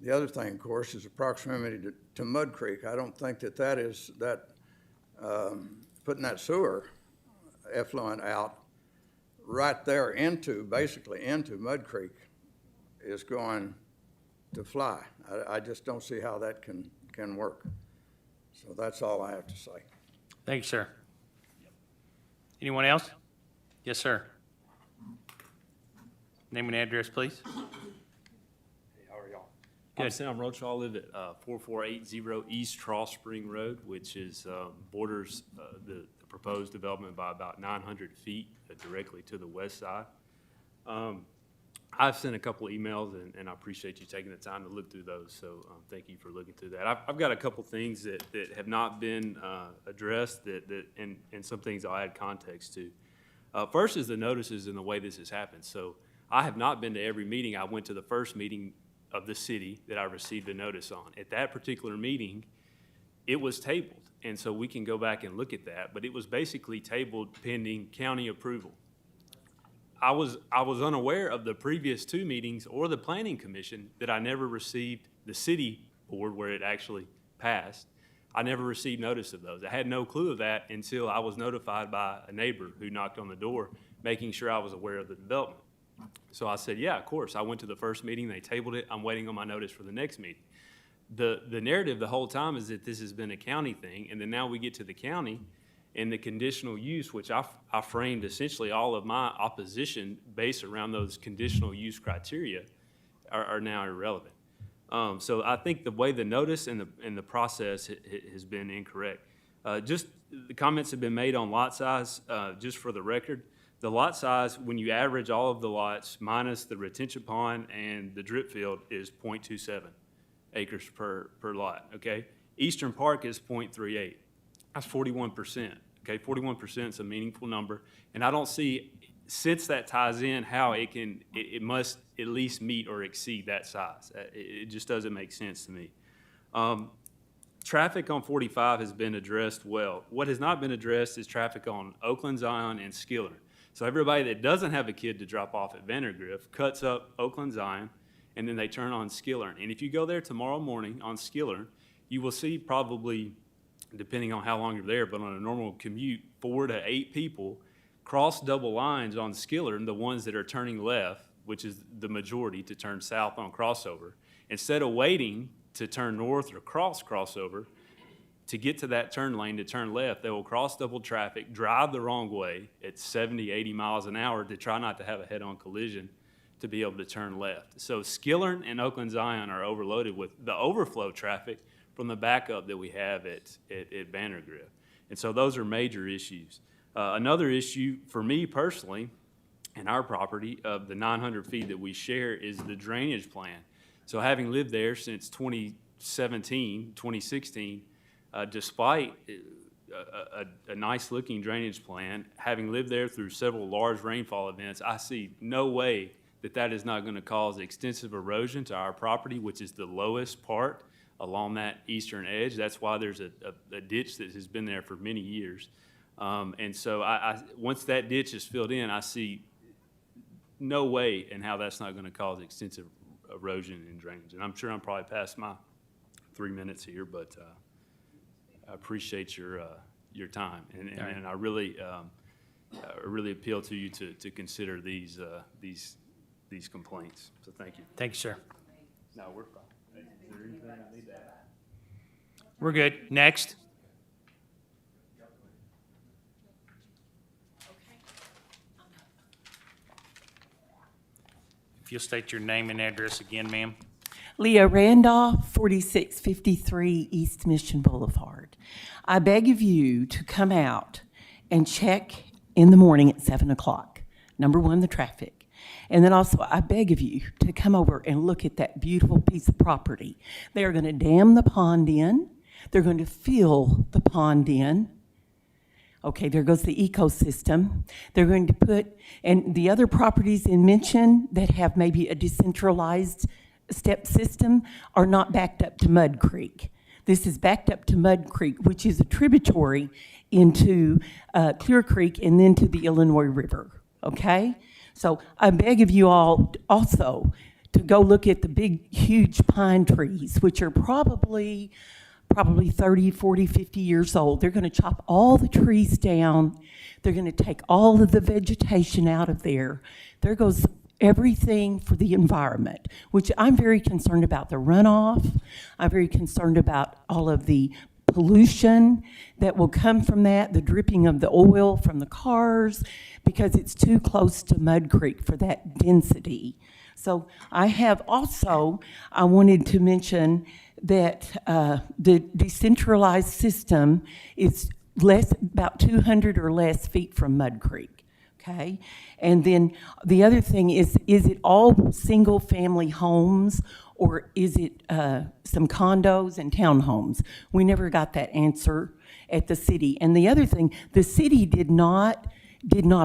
The other thing, of course, is the proximity to Mud Creek. I don't think that putting that sewer effluent out right there basically into Mud Creek is going to fly. I just don't see how that can work. So that's all I have to say. Thank you, sir. Anyone else? Yes, sir. Name and address, please. Hey, how are y'all? Good. I'm Sam Roach. I live at 4480 East Trough Spring Road, which is borders the proposed development by about 900 feet directly to the west side. I've sent a couple of emails, and I appreciate you taking the time to look through those, so thank you for looking through that. I've got a couple things that have not been addressed and some things I'll add context to. First is the notices and the way this has happened. So I have not been to every meeting. I went to the first meeting of the city that I received a notice on. At that particular meeting, it was tabled, and so we can go back and look at that, but it was basically tabled pending county approval. I was unaware of the previous two meetings or the planning commission that I never received, the city board where it actually passed. I never received notice of those. I had no clue of that until I was notified by a neighbor who knocked on the door, making sure I was aware of the development. So I said, yeah, of course. I went to the first meeting, they tabled it, I'm waiting on my notice for the next meeting. The narrative the whole time is that this has been a county thing, and then now we get to the county, and the conditional use, which I framed essentially all of my opposition based around those conditional use criteria, are now irrelevant. So I think the way the notice and the process has been incorrect. Just the comments have been made on lot size, just for the record. The lot size, when you average all of the lots minus the retention pond and the drip field, is 0.27 acres per lot, okay? Eastern Park is 0.38. That's 41%, okay? 41% is a meaningful number, and I don't see, since that ties in, how it must at least meet or exceed that size. It just doesn't make sense to me. Traffic on 45 has been addressed well. What has not been addressed is traffic on Oakland, Zion, and Skiller. So everybody that doesn't have a kid to drop off at Vandergrift cuts up Oakland, Zion, and then they turn on Skiller. And if you go there tomorrow morning on Skiller, you will see probably, depending on how long you're there, but on a normal commute, 4 to 8 people cross double lines on Skiller, and the ones that are turning left, which is the majority, to turn south on crossover. Instead of waiting to turn north or crossover, to get to that turn lane to turn left, they will cross double traffic, drive the wrong way at 70, 80 miles an hour to try not to have a head-on collision to be able to turn left. So Skiller and Oakland Zion are overloaded with the overflow traffic from the backup that we have at Vandergrift. And so those are major issues. Another issue for me personally, and our property of the 900 feet that we share, is the drainage plan. So having lived there since 2016, despite a nice-looking drainage plan, having lived there through several large rainfall events, I see no way that is not going to cause extensive erosion to our property, which is the lowest part along that eastern edge. That's why there's a ditch that has been there for many years. And so once that ditch is filled in, I see no way in how that's not going to cause extensive erosion and drainage. And I'm sure I'm probably past my 3 minutes here, but I appreciate your time, and I really appeal to you to consider these complaints. So thank you. Thank you, sir. No, we're fine. Is there anything I need to add? We're good. Next. If you'll state your name and address again, ma'am. Leah Randolph, 4653 East Mission Boulevard. I beg of you to come out and check in the morning at 7 o'clock. Number one, the traffic. And then also, I beg of you to come over and look at that beautiful piece of property. They are going to dam the pond in. They're going to fill the pond in. Okay, there goes the ecosystem. They're going to put, and the other properties in mention that have maybe a decentralized step system are not backed up to Mud Creek. This is backed up to Mud Creek, which is a tributary into Clear Creek and then to the Illinois River, okay? So I beg of you all also to go look at the big, huge pine trees, which are probably 30, 40, 50 years old. They're going to chop all the trees down. They're going to take all of the vegetation out of there. There goes everything for the environment, which I'm very concerned about the runoff. I'm very concerned about all of the pollution that will come from that, the dripping of the oil from the cars, because it's too close to Mud Creek for that density. So I wanted to mention that the decentralized system is about 200 or less feet from Mud Creek, okay? And then the other thing is it all single-family homes, or is it some condos and townhomes? We never got that answer at the city. And the other thing, the city did not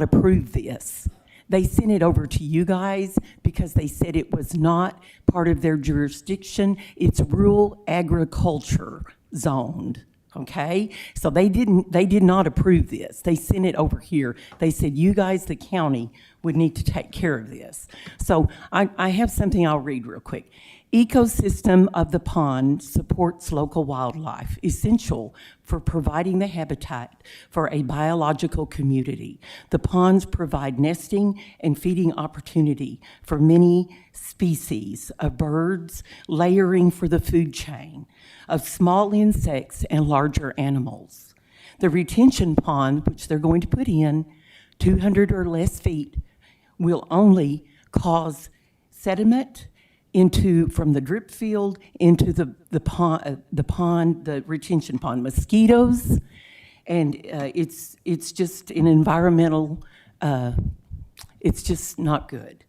approve this. They sent it over to you guys because they said it was not part of their jurisdiction. It's rural agriculture zoned, okay? So they did not approve this. They sent it over here. They said, you guys, the county, would need to take care of this. So I have something I'll read real quick. Ecosystem of the pond supports local wildlife, essential for providing the habitat for a biological community. The ponds provide nesting and feeding opportunity for many species of birds, layering for the food chain, of small insects and larger animals. The retention pond, which they're going to put in 200 or less feet, will only cause sediment from the drip field into the retention pond, mosquitoes, and it's just an environmental, it's just not good.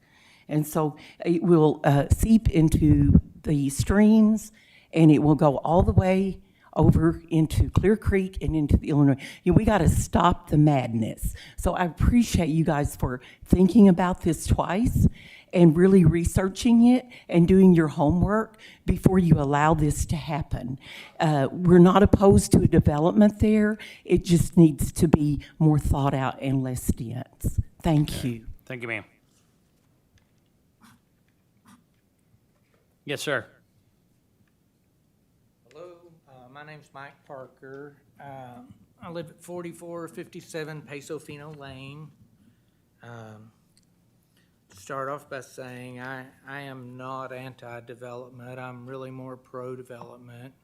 And so it will seep into the streams, and it will go all the way over into Clear Creek and into the Illinois. We got to stop the madness. So I appreciate you guys for thinking about this twice and really researching it and doing your homework before you allow this to happen. We're not opposed to a development there. It just needs to be more thought out and less dense. Thank you. Thank you, ma'am. Yes, sir. Hello, my name's Mike Parker. I live at 4457 Peso Fino Lane. Start off by saying I am not anti-development. I'm really more pro-development.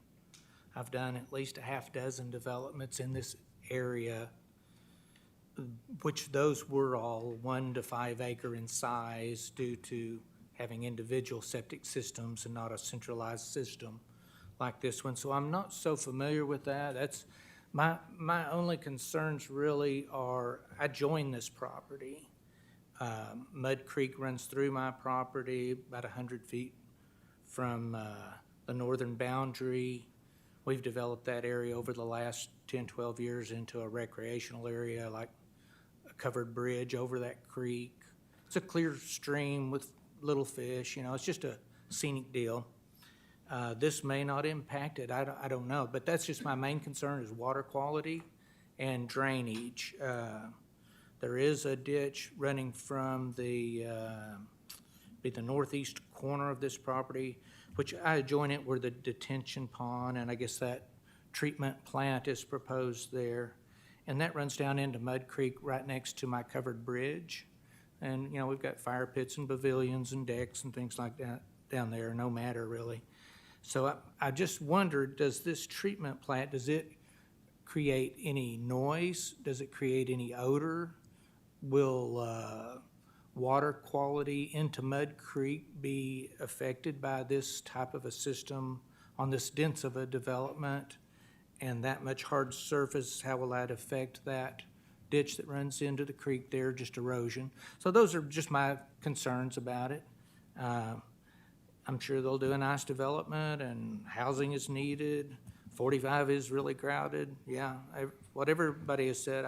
I've done at least a half dozen developments in this area, which those were all 1 to 5 acre in size due to having individual septic systems and not a centralized system like this one. So I'm not so familiar with that. That's my only concerns really are I joined this property. Mud Creek runs through my property about 100 feet from the northern boundary. We've developed that area over the last 10, 12 years into a recreational area, like a covered bridge over that creek. It's a clear stream with little fish, it's just a scenic deal. This may not impact it, I don't know, but that's just my main concern is water quality and drainage. There is a ditch running from the northeast corner of this property, which I join it where the detention pond, and I guess that treatment plant is proposed there. And that runs down into Mud Creek right next to my covered bridge. And, we've got fire pits and pavilions and decks and things like that down there, no matter really. So I just wondered, does this treatment plant, does it create any noise? Does it create any odor? Will water quality into Mud Creek be affected by this type of a system on this dense of a development and that much hard surface? How will that affect that ditch that runs into the creek there, just erosion? So those are just my concerns about it. I'm sure they'll do a nice development and housing is needed. 45 is really crowded. Yeah, what everybody has said,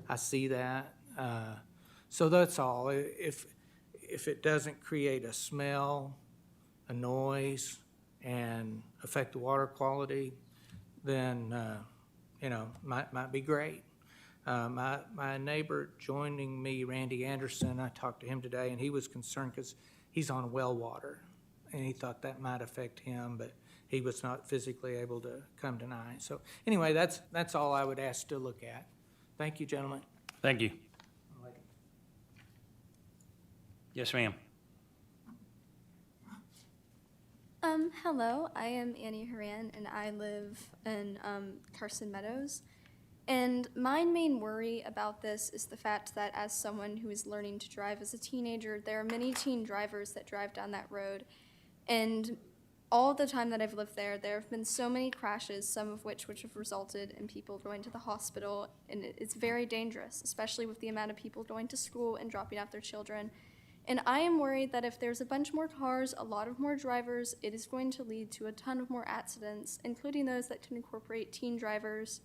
I see that. So that's all. If it doesn't create a smell, a noise, and affect the water quality, then, might be great. My neighbor joining me, Randy Anderson, I talked to him today, and he was concerned because he's on well water, and he thought that might affect him, but he was not physically able to come tonight. So anyway, that's all I would ask to look at. Thank you, gentlemen. Thank you. Yes, ma'am. Hello, I am Annie Horan, and I live in Carson Meadows. And my main worry about this is the fact that as someone who is learning to drive as a teenager, there are many teen drivers that drive down that road. And all the time that I've lived there have been so many crashes, some of which have resulted in people going to the hospital. And it's very dangerous, especially with the amount of people going to school and dropping off their children. And I am worried that if there's a bunch more cars, a lot of more drivers, it is going to lead to a ton of more accidents, including those that can incorporate teen drivers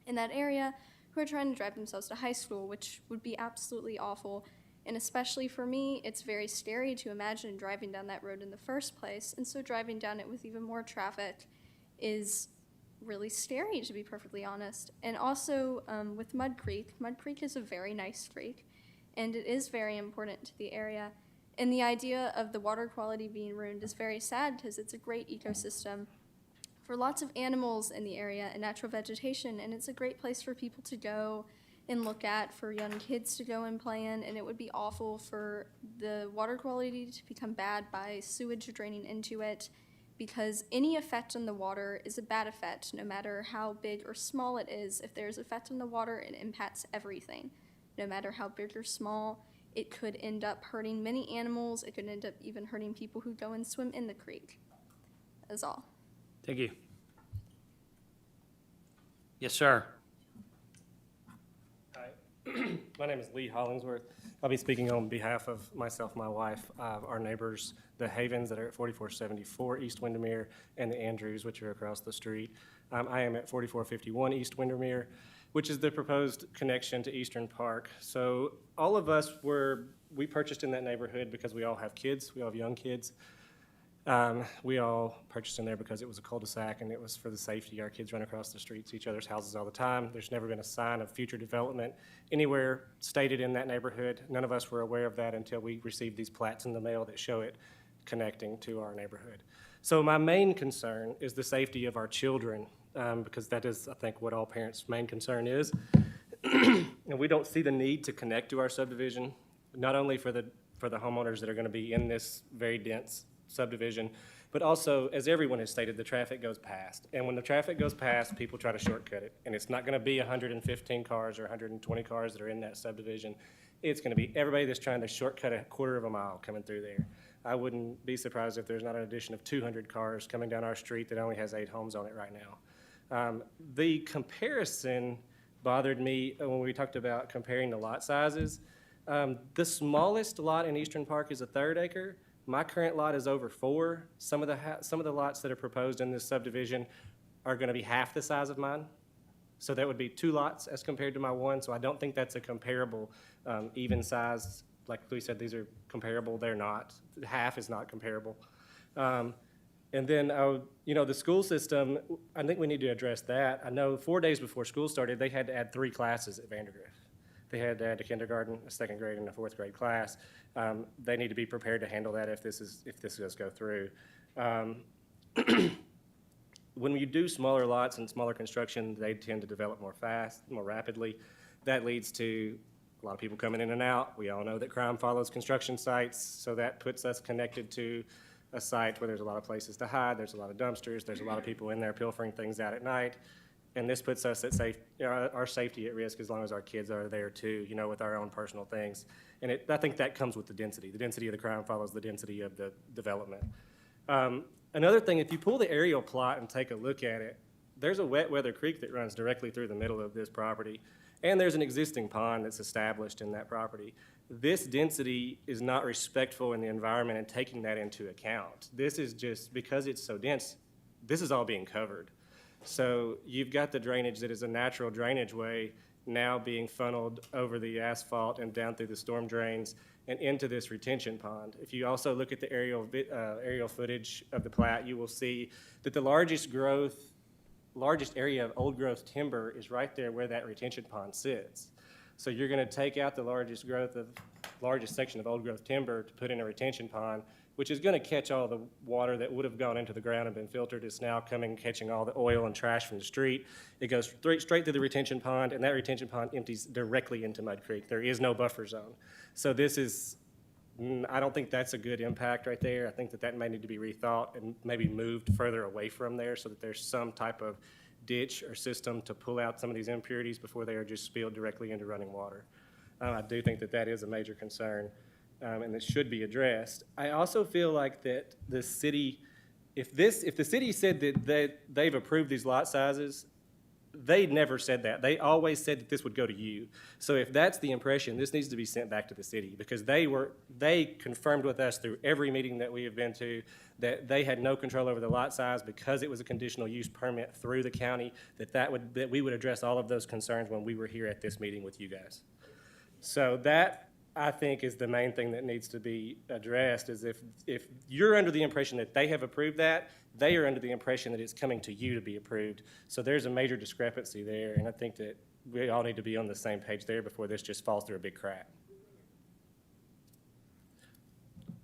in that area who are trying to drive themselves to high school, which would be absolutely awful. And especially for me, it's very scary to imagine driving down that road in the first place. And so driving down it with even more traffic is really scary, to be perfectly honest. And also with Mud Creek is a very nice creek, and it is very important to the area. And the idea of the water quality being ruined is very sad because it's a great ecosystem for lots of animals in the area and natural vegetation, and it's a great place for people to go and look at, for young kids to go and play in, and it would be awful for the water quality to become bad by sewage draining into it, because any effect on the water is a bad effect, no matter how big or small it is. If there's effect on the water, it impacts everything. No matter how big or small, it could end up hurting many animals. It could end up even hurting people who go and swim in the creek. That's all. Thank you. Yes, sir. Hi, my name is Lee Hollingsworth. I'll be speaking on behalf of myself, my wife, our neighbors, the Havens that are at 4474 East Windermere, and the Andrews, which are across the street. I am at 4451 East Windermere, which is the proposed connection to Eastern Park. So all of us we purchased in that neighborhood because we all have kids, we all have young kids. We all purchased in there because it was a cul-de-sac and it was for the safety. Our kids run across the streets, each other's houses all the time. There's never been a sign of future development anywhere stated in that neighborhood. None of us were aware of that until we received these plats in the mail that show it connecting to our neighborhood. So my main concern is the safety of our children, because that is, I think, what all parents' main concern is. And we don't see the need to connect to our subdivision, not only for the homeowners that are going to be in this very dense subdivision, but also, as everyone has stated, the traffic goes past. And when the traffic goes past, people try to shortcut it. And it's not going to be 115 cars or 120 cars that are in that subdivision. It's going to be everybody that's trying to shortcut a quarter of a mile coming through there. I wouldn't be surprised if there's not an addition of 200 cars coming down our street that only has 8 homes on it right now. The comparison bothered me when we talked about comparing the lot sizes. The smallest lot in Eastern Park is a 1/3 acre. My current lot is over 4. Some of the lots that are proposed in this subdivision are going to be half the size of mine. So that would be 2 lots as compared to my 1. So I don't think that's a comparable, even size. Like Louis said, these are comparable. They're not. Half is not comparable. And then, the school system, I think we need to address that. I know 4 days before school started, they had to add 3 classes at Vandergrift. They had to add a kindergarten, a 2nd grade, and a 4th grade class. They need to be prepared to handle that if this does go through. When you do smaller lots and smaller construction, they tend to develop more rapidly. That leads to a lot of people coming in and out. We all know that crime follows construction sites, so that puts us connected to a site where there's a lot of places to hide, there's a lot of dumpsters, there's a lot of people in there pilfering things out at night. And this puts us at our safety at risk as long as our kids are there too, with our own personal things. And I think that comes with the density. The density of the crime follows the density of the development. Another thing, if you pull the aerial plot and take a look at it, there's a wet weather creek that runs directly through the middle of this property. And there's an existing pond that's established in that property. This density is not respectful in the environment and taking that into account. This is just, because it's so dense, this is all being covered. So you've got the drainage that is a natural drainage way now being funneled over the asphalt and down through the storm drains and into this retention pond. If you also look at the aerial footage of the plat, you will see that the largest area of old growth timber is right there where that retention pond sits. So you're going to take out the largest section of old growth timber to put in a retention pond, which is going to catch all the water that would have gone into the ground and been filtered. It's now catching all the oil and trash from the street. It goes straight through the retention pond, and that retention pond empties directly into Mud Creek. There is no buffer zone. So I don't think that's a good impact right there. I think that may need to be rethought and maybe moved further away from there so that there's some type of ditch or system to pull out some of these impurities before they are just spilled directly into running water. I do think that is a major concern. And it should be addressed. I also feel like that the city, if the city said that they've approved these lot sizes, they never said that. They always said that this would go to you. So if that's the impression, this needs to be sent back to the city, because they confirmed with us through every meeting that we have been to that they had no control over the lot size because it was a conditional use permit through the county, that we would address all of those concerns when we were here at this meeting with you guys. So that, I think, is the main thing that needs to be addressed, is if you're under the impression that they have approved that, they are under the impression that it's coming to you to be approved. So there's a major discrepancy there, and I think that we all need to be on the same page there before this just falls through a big crack.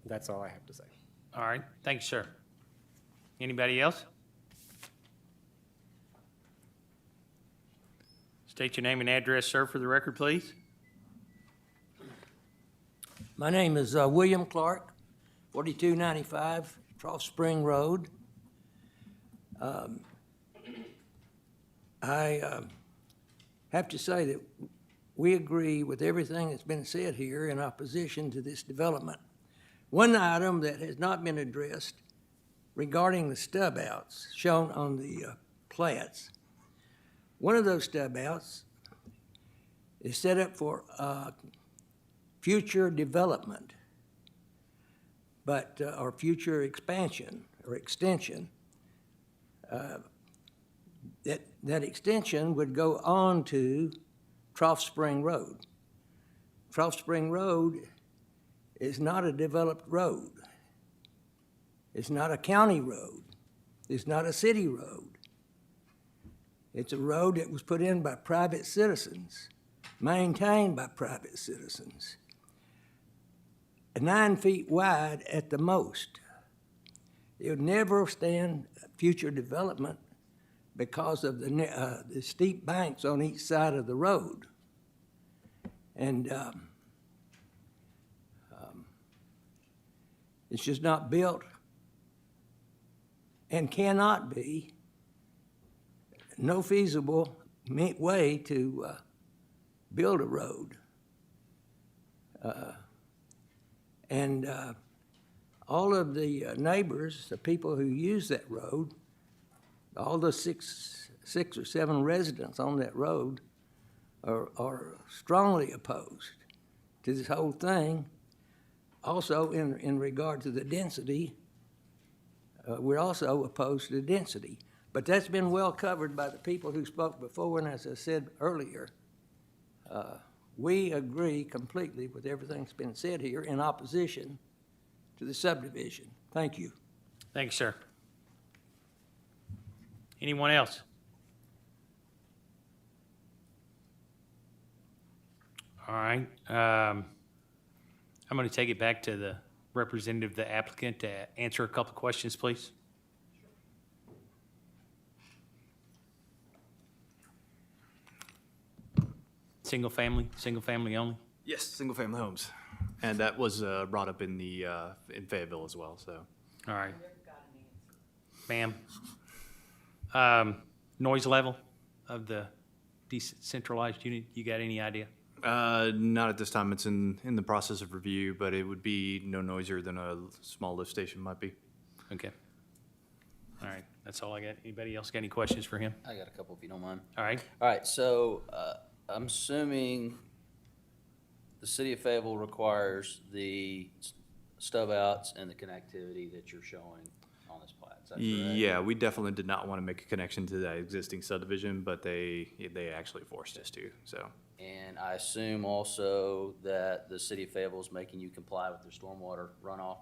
That's all I have to say. All right, thank you, sir. Anybody else? State your name and address, sir, for the record, please. My name is William Clark, 4295 Trough Spring Road. I have to say that we agree with everything that's been said here in opposition to this development. One item that has not been addressed regarding the stub outs shown on the plats. One of those stub outs is set up for future development, or future expansion or extension. That extension would go on to Trough Spring Road. Trough Spring Road is not a developed road. It's not a county road. It's not a city road. It's a road that was put in by private citizens, maintained by private citizens. 9 feet wide at the most. It would never stand future development because of the steep banks on each side of the road. And it's just not built and cannot be no feasible way to build a road. And all of the neighbors, the people who use that road, all the six or seven residents on that road are strongly opposed to this whole thing. Also, in regard to the density, we're also opposed to the density. But that's been well covered by the people who spoke before, and as I said earlier, we agree completely with everything that's been said here in opposition to the subdivision. Thank you. Thank you, sir. Anyone else? All right. I'm going to take it back to the representative of the applicant to answer a couple questions, please. Single family only? Yes, single-family homes. And that was brought up in Fayetteville as well, so. All right. Ma'am, noise level of the decentralized unit? You got any idea? Not at this time. It's in the process of review, but it would be no noisier than a small lift station might be. Okay. All right, that's all I got. Anybody else got any questions for him? I got a couple if you don't mind. All right. All right, so I'm assuming the city of Fayetteville requires the stub outs and the connectivity that you're showing on this plat. Is that correct? Yeah, we definitely did not want to make a connection to that existing subdivision, but they actually forced us to, so. And I assume also that the city of Fayetteville is making you comply with their stormwater runoff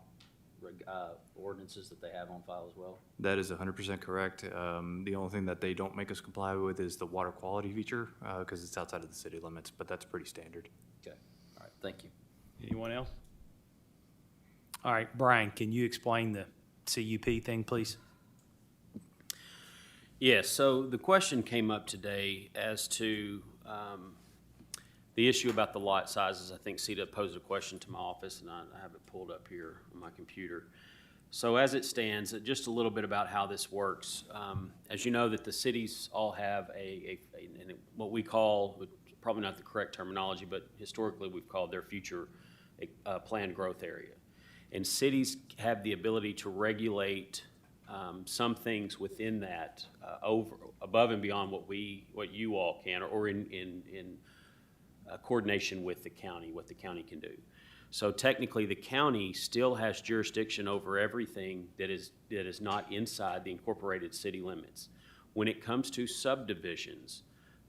ordinances that they have on file as well? That is 100% correct. The only thing that they don't make us comply with is the water quality feature, because it's outside of the city limits, but that's pretty standard. Okay, all right, thank you. Anyone else? All right, Brian, can you explain the CUP thing, please? Yes, so the question came up today as to the issue about the lot sizes. I think CETA posed a question to my office, and I have it pulled up here on my computer. So as it stands, just a little bit about how this works. As you know, that the cities all have what we call, probably not the correct terminology, but historically we've called their future planned growth area. And cities have the ability to regulate some things within that above and beyond what you all can, or in coordination with the county, what the county can do. So technically, the county still has jurisdiction over everything that is not inside the incorporated city limits. When it comes to subdivisions,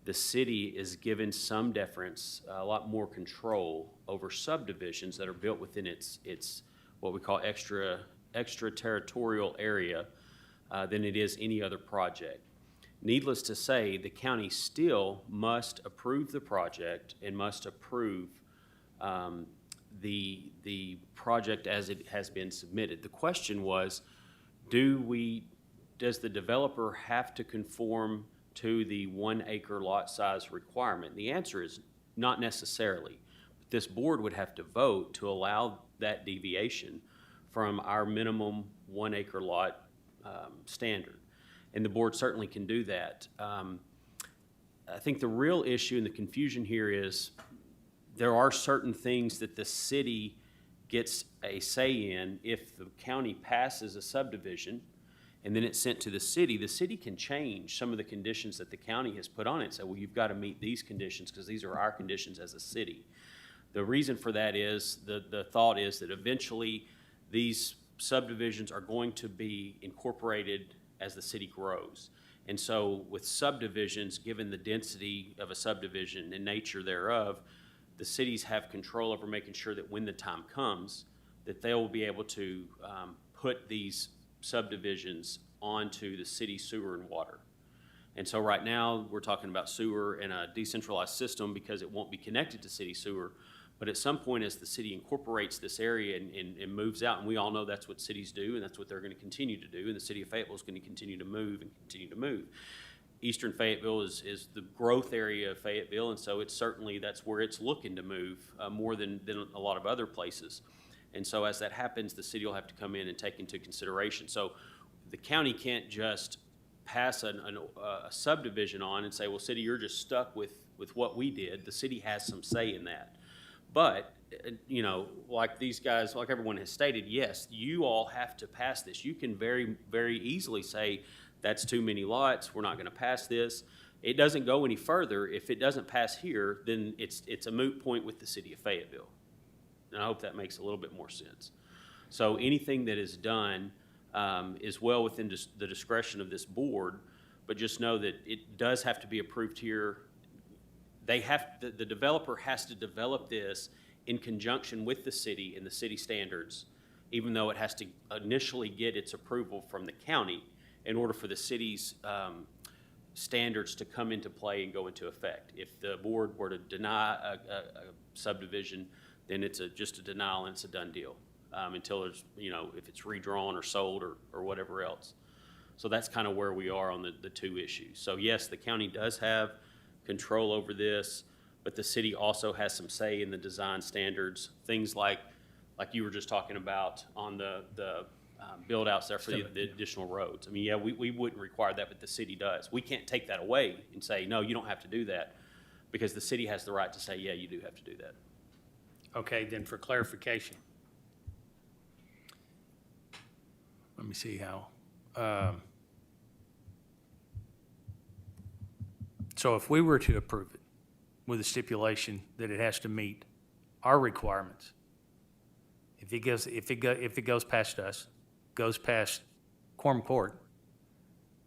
the city is given some deference, a lot more control over subdivisions that are built within its what we call extraterritorial area than it is any other project. Needless to say, the county still must approve the project and must approve the project as it has been submitted. The question was, does the developer have to conform to the 1 acre lot size requirement? The answer is not necessarily. This board would have to vote to allow that deviation from our minimum 1 acre lot standard. And the board certainly can do that. I think the real issue and the confusion here is there are certain things that the city gets a say in. If the county passes a subdivision and then it's sent to the city can change some of the conditions that the county has put on it. So, well, you've got to meet these conditions because these are our conditions as a city. The reason for that is, the thought is that eventually these subdivisions are going to be incorporated as the city grows. And so with subdivisions, given the density of a subdivision and nature thereof, the cities have control over making sure that when the time comes, that they will be able to put these subdivisions onto the city sewer and water. And so right now, we're talking about sewer in a decentralized system because it won't be connected to city sewer. But at some point, as the city incorporates this area and moves out, and we all know that's what cities do, and that's what they're going to continue to do, and the city of Fayetteville is going to continue to move and continue to move. Eastern Fayetteville is the growth area of Fayetteville, and so it's certainly, that's where it's looking to move more than a lot of other places. And so as that happens, the city will have to come in and take into consideration. So the county can't just pass a subdivision on and say, well, city, you're just stuck with what we did. The city has some say in that. But, you know, like these guys, like everyone has stated, yes, you all have to pass this. You can very, very easily say, that's too many lots, we're not going to pass this. It doesn't go any further. If it doesn't pass here, then it's a moot point with the city of Fayetteville. And I hope that makes a little bit more sense. So anything that is done is well within the discretion of this board, but just know that it does have to be approved here. The developer has to develop this in conjunction with the city and the city standards, even though it has to initially get its approval from the county in order for the city's standards to come into play and go into effect. If the board were to deny a subdivision, then it's just a denial and it's a done deal until there's, you know, if it's redrawn or sold or whatever else. So that's kind of where we are on the two issues. So yes, the county does have control over this, but the city also has some say in the design standards. Things like you were just talking about on the build outs there for the additional roads. I mean, yeah, we wouldn't require that, but the city does. We can't take that away and say, no, you don't have to do that, because the city has the right to say, yeah, you do have to do that. Okay, then for clarification. Let me see how. So if we were to approve it with a stipulation that it has to meet our requirements, if it goes past us, goes past Quorum Court,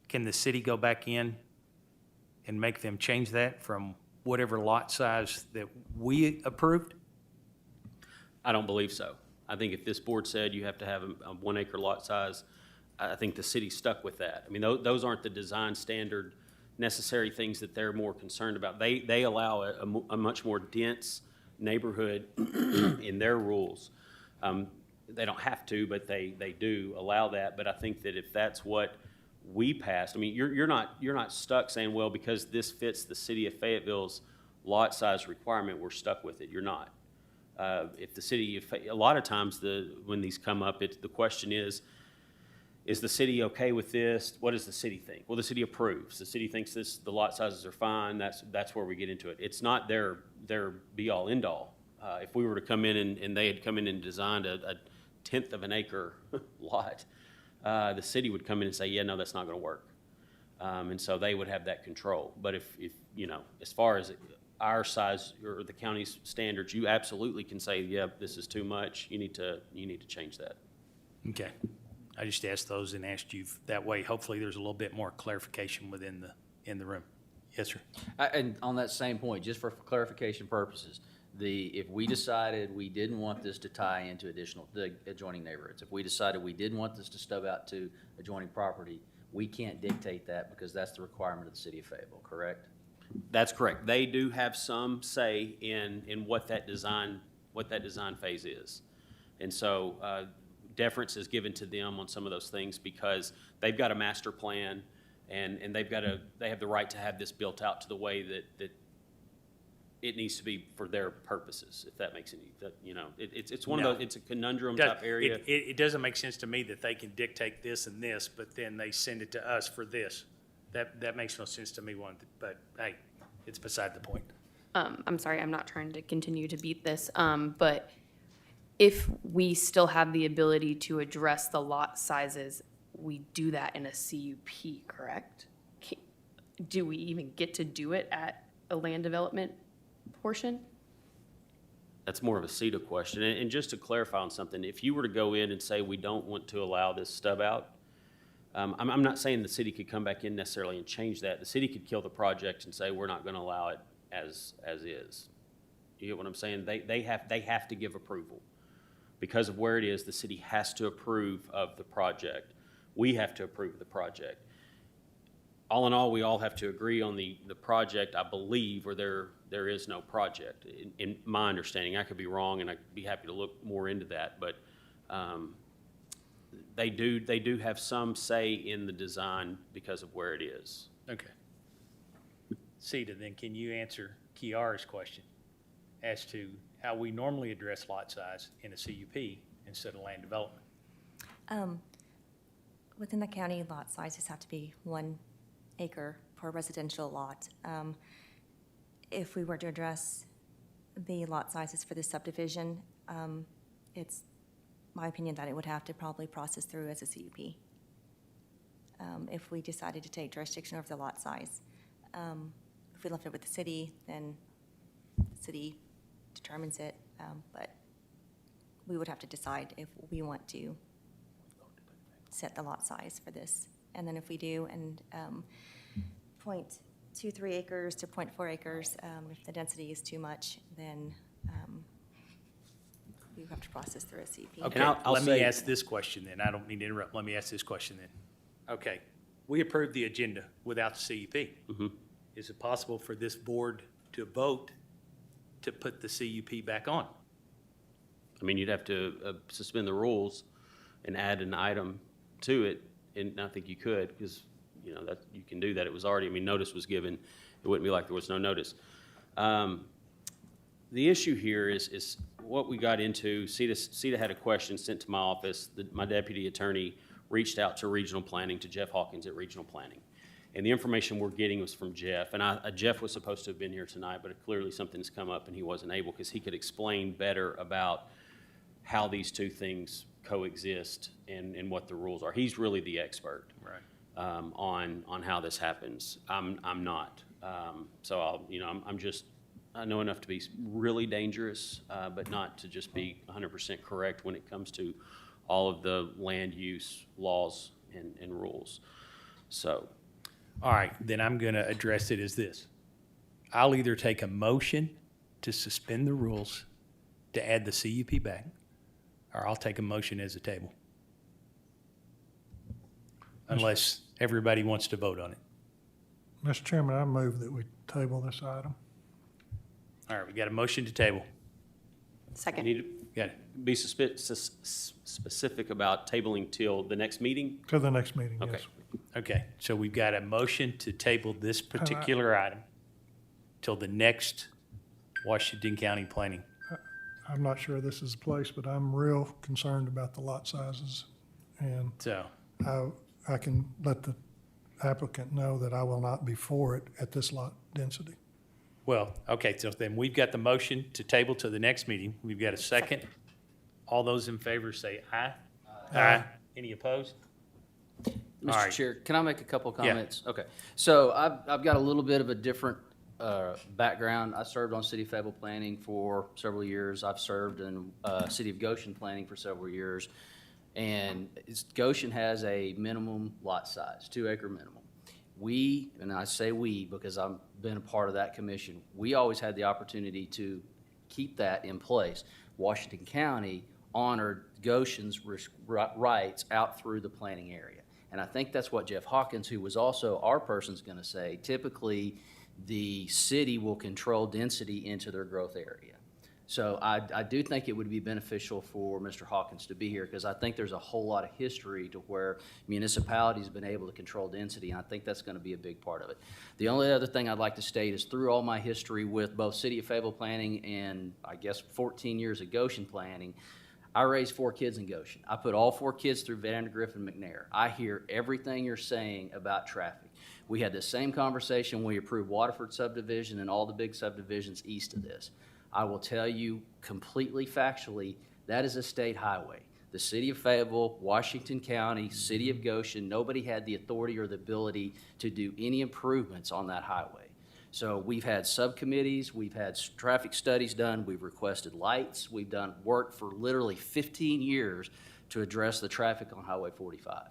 can the city go back in and make them change that from whatever lot size that we approved? I don't believe so. I think if this board said you have to have a 1 acre lot size, I think the city's stuck with that. I mean, those aren't the design standard necessary things that they're more concerned about. They allow a much more dense neighborhood in their rules. They don't have to, but they do allow that. But I think that if that's what we passed, I mean, you're not stuck saying, well, because this fits the city of Fayetteville's lot size requirement, we're stuck with it. You're not. If the city, a lot of times when these come up, the question is the city okay with this? What does the city think? Well, the city approves. The city thinks the lot sizes are fine. That's where we get into it. It's not their be all end all. If we were to come in and they had come in and designed a 1/10 of an acre lot, the city would come in and say, yeah, no, that's not going to work. And so they would have that control. But if you know, as far as our size or the county's standards, you absolutely can say, yeah, this is too much. You need to change that. Okay. I just asked those and asked you that way. Hopefully there's a little bit more clarification in the room. Yes, sir. And on that same point, just for clarification purposes, if we decided we didn't want this to tie into the adjoining neighborhoods, if we decided we didn't want this to stub out to adjoining property, we can't dictate that because that's the requirement of the city of Fayetteville, correct? That's correct. They do have some say in what that design phase is. And so deference is given to them on some of those things because they've got a master plan and they have the right to have this built out to the way that it needs to be for their purposes, if that makes any, it's one of those, it's a conundrum type area. It doesn't make sense to me that they can dictate this and this, but then they send it to us for this. That makes no sense to me, but hey, it's beside the point. I'm sorry, I'm not trying to continue to beat this, but if we still have the ability to address the lot sizes, we do that in a CUP, correct? Do we even get to do it at a land development portion? That's more of a CETA question. And just to clarify on something, if you were to go in and say we don't want to allow this stub out, I'm not saying the city could come back in necessarily and change that. The city could kill the project and say we're not going to allow it as is. You get what I'm saying? They have to give approval. Because of where it is, the city has to approve of the project. We have to approve of the project. All in all, we all have to agree on the project, I believe, or there is no project. In my understanding, I could be wrong, and I'd be happy to look more into that. But they do have some say in the design because of where it is. Okay. Sita, then can you answer Kiara's question as to how we normally address lot size in a CUP instead of land development? Within the county, lot sizes have to be 1 acre per residential lot. If we were to address the lot sizes for the subdivision, it's my opinion that it would have to probably process through as a CUP. If we decided to take jurisdiction over the lot size. If we left it with the city, then the city determines it, but we would have to decide if we want to set the lot size for this. And then if we do, and 0.23 acres to 0.4 acres, if the density is too much, then we have to process through a CUP. Okay, let me ask this question then. I don't mean to interrupt. Let me ask this question then. Okay, we approved the agenda without the CUP. Mm-hmm. Is it possible for this board to vote to put the CUP back on? I mean, you'd have to suspend the rules and add an item to it, and I think you could, because that you can do that. It was already, notice was given. It wouldn't be like there was no notice. The issue here is what we got into, CETA had a question sent to my office. My deputy attorney reached out to regional planning, to Jeff Hawkins at regional planning. And the information we're getting was from Jeff. And Jeff was supposed to have been here tonight, but clearly something's come up and he wasn't able because he could explain better about how these two things coexist and what the rules are. He's really the expert. Right. On how this happens. I'm not. So I know enough to be really dangerous, but not to just be 100% correct when it comes to all of the land use laws and rules. So. All right, then I'm going to address it as this. I'll either take a motion to suspend the rules to add the CUP back, or I'll take a motion as a table. Unless everybody wants to vote on it. Mr. Chairman, I move that we table this item. All right, we got a motion to table. Second. You need to be specific about tabling till the next meeting? To the next meeting, Okay. yes. Okay, so we've got a motion to table this particular item till the next Washington County Planning. I'm not sure this is the place, but I'm real concerned about the lot sizes. And So, I can let the applicant know that I will not be for it at this lot density. well, okay, so then we've got the motion to table to the next meeting. We've got a second. All those in favor say aye. Aye. Any opposed? All Mr. right. Chair, can I make a couple Yeah. comments? Okay. So I've got a little bit of a different background. I served on City of Fayetteville Planning for several years. I've served in City of Goshen Planning for several years. And Goshen has a minimum lot size, 2-acre minimum. We, and I say we because I've been a part of that commission, we always had the opportunity to keep that in place. Washington County honored Goshen's rights out through the planning area. And I think that's what Jeff Hawkins, who was also our person, is going to say. Typically, the city will control density into their growth area. So I do think it would be beneficial for Mr. Hawkins to be here because I think there's a whole lot of history to where municipalities have been able to control density, and I think that's going to be a big part of it. The only other thing I'd like to state is through all my history with both City of Fayetteville Planning and I guess 14 years of Goshen Planning, I raised 4 kids in Goshen. I put all 4 kids through Vandergrift and McNair. I hear everything you're saying about traffic. We had the same conversation when we approved Waterford subdivision and all the big subdivisions east of this. I will tell you completely factually, that is a state highway. The City of Fayetteville, Washington County, City of Goshen, nobody had the authority or the ability to do any improvements on that highway. So we've had subcommittees, we've had traffic studies done, we've requested lights, we've done work for literally 15 years to address the traffic on Highway 45.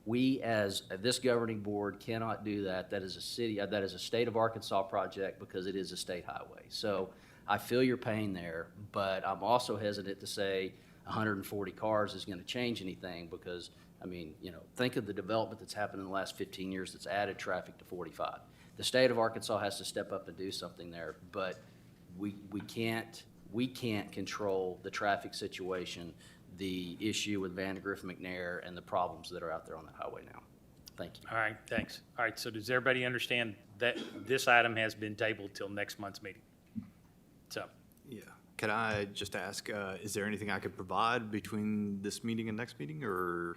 We, as this governing board, cannot do that. That is a state of Arkansas project because it is a state highway. So I feel your pain there, but I'm also hesitant to say 140 cars is going to change anything because, I mean, think of the development that's happened in the last 15 years that's added traffic to 45. The state of Arkansas has to step up and do something there, but we can't control the traffic situation, the issue with Vandergrift McNair, and the problems that are out there on that highway now. Thank you. All right, thanks. All right, so does everybody understand that this item has been tabled till next month's meeting? So, Yeah. Can I just ask, is there anything I could provide between this meeting and next meeting, or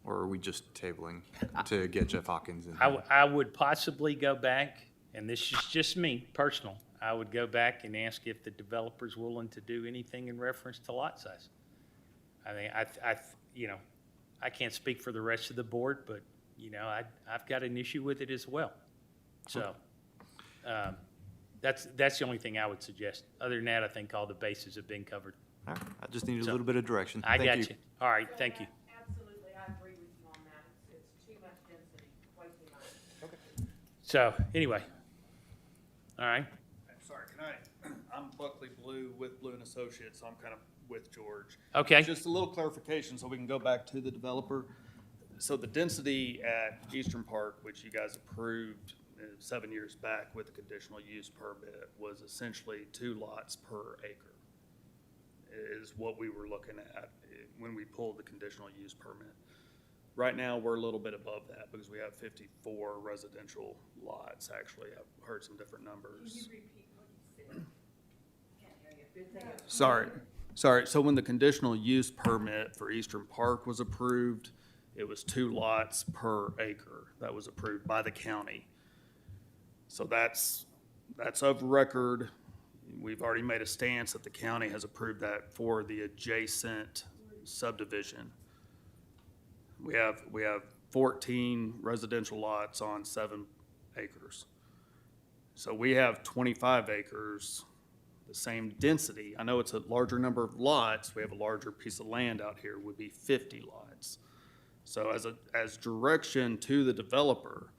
are we just tabling to get Jeff Hawkins in? I would possibly go back, and this is just me, personal. I would go back and ask if the developer's willing to do anything in reference to lot size. I mean, I can't speak for the rest of the board, but, I've got an issue with it as well. So, that's the only thing I would suggest. Other than that, I think all the bases have been covered. All right. I just need a little bit of direction. I got you. All right, thank you. Absolutely, I agree with you on that. It's too much density, way too much. Okay. So, anyway. All right. Sorry, I'm Buckley Blue with Blue and Associates, so I'm kind of with George. Okay. Just a little clarification so we can go back to the developer. So the density at Eastern Park, which you guys approved 7 years back with a conditional use permit, was essentially 2 lots per acre, is what we were looking at when we pulled the conditional use permit. Right now, we're a little bit above that because we have 54 residential lots, actually. I've heard some different numbers. Can you repeat what you said? Can't hear you. Sorry. So when the conditional use permit for Eastern Park was approved, it was 2 lots per acre. That was approved by the county. So that's of record. We've already made a stance that the county has approved that for the adjacent subdivision. We have 14 residential lots on 7 acres. So we have 25 acres, the same density. I know it's a larger number of lots. We have a larger piece of land out here, would be 50 lots. So as direction to the developer,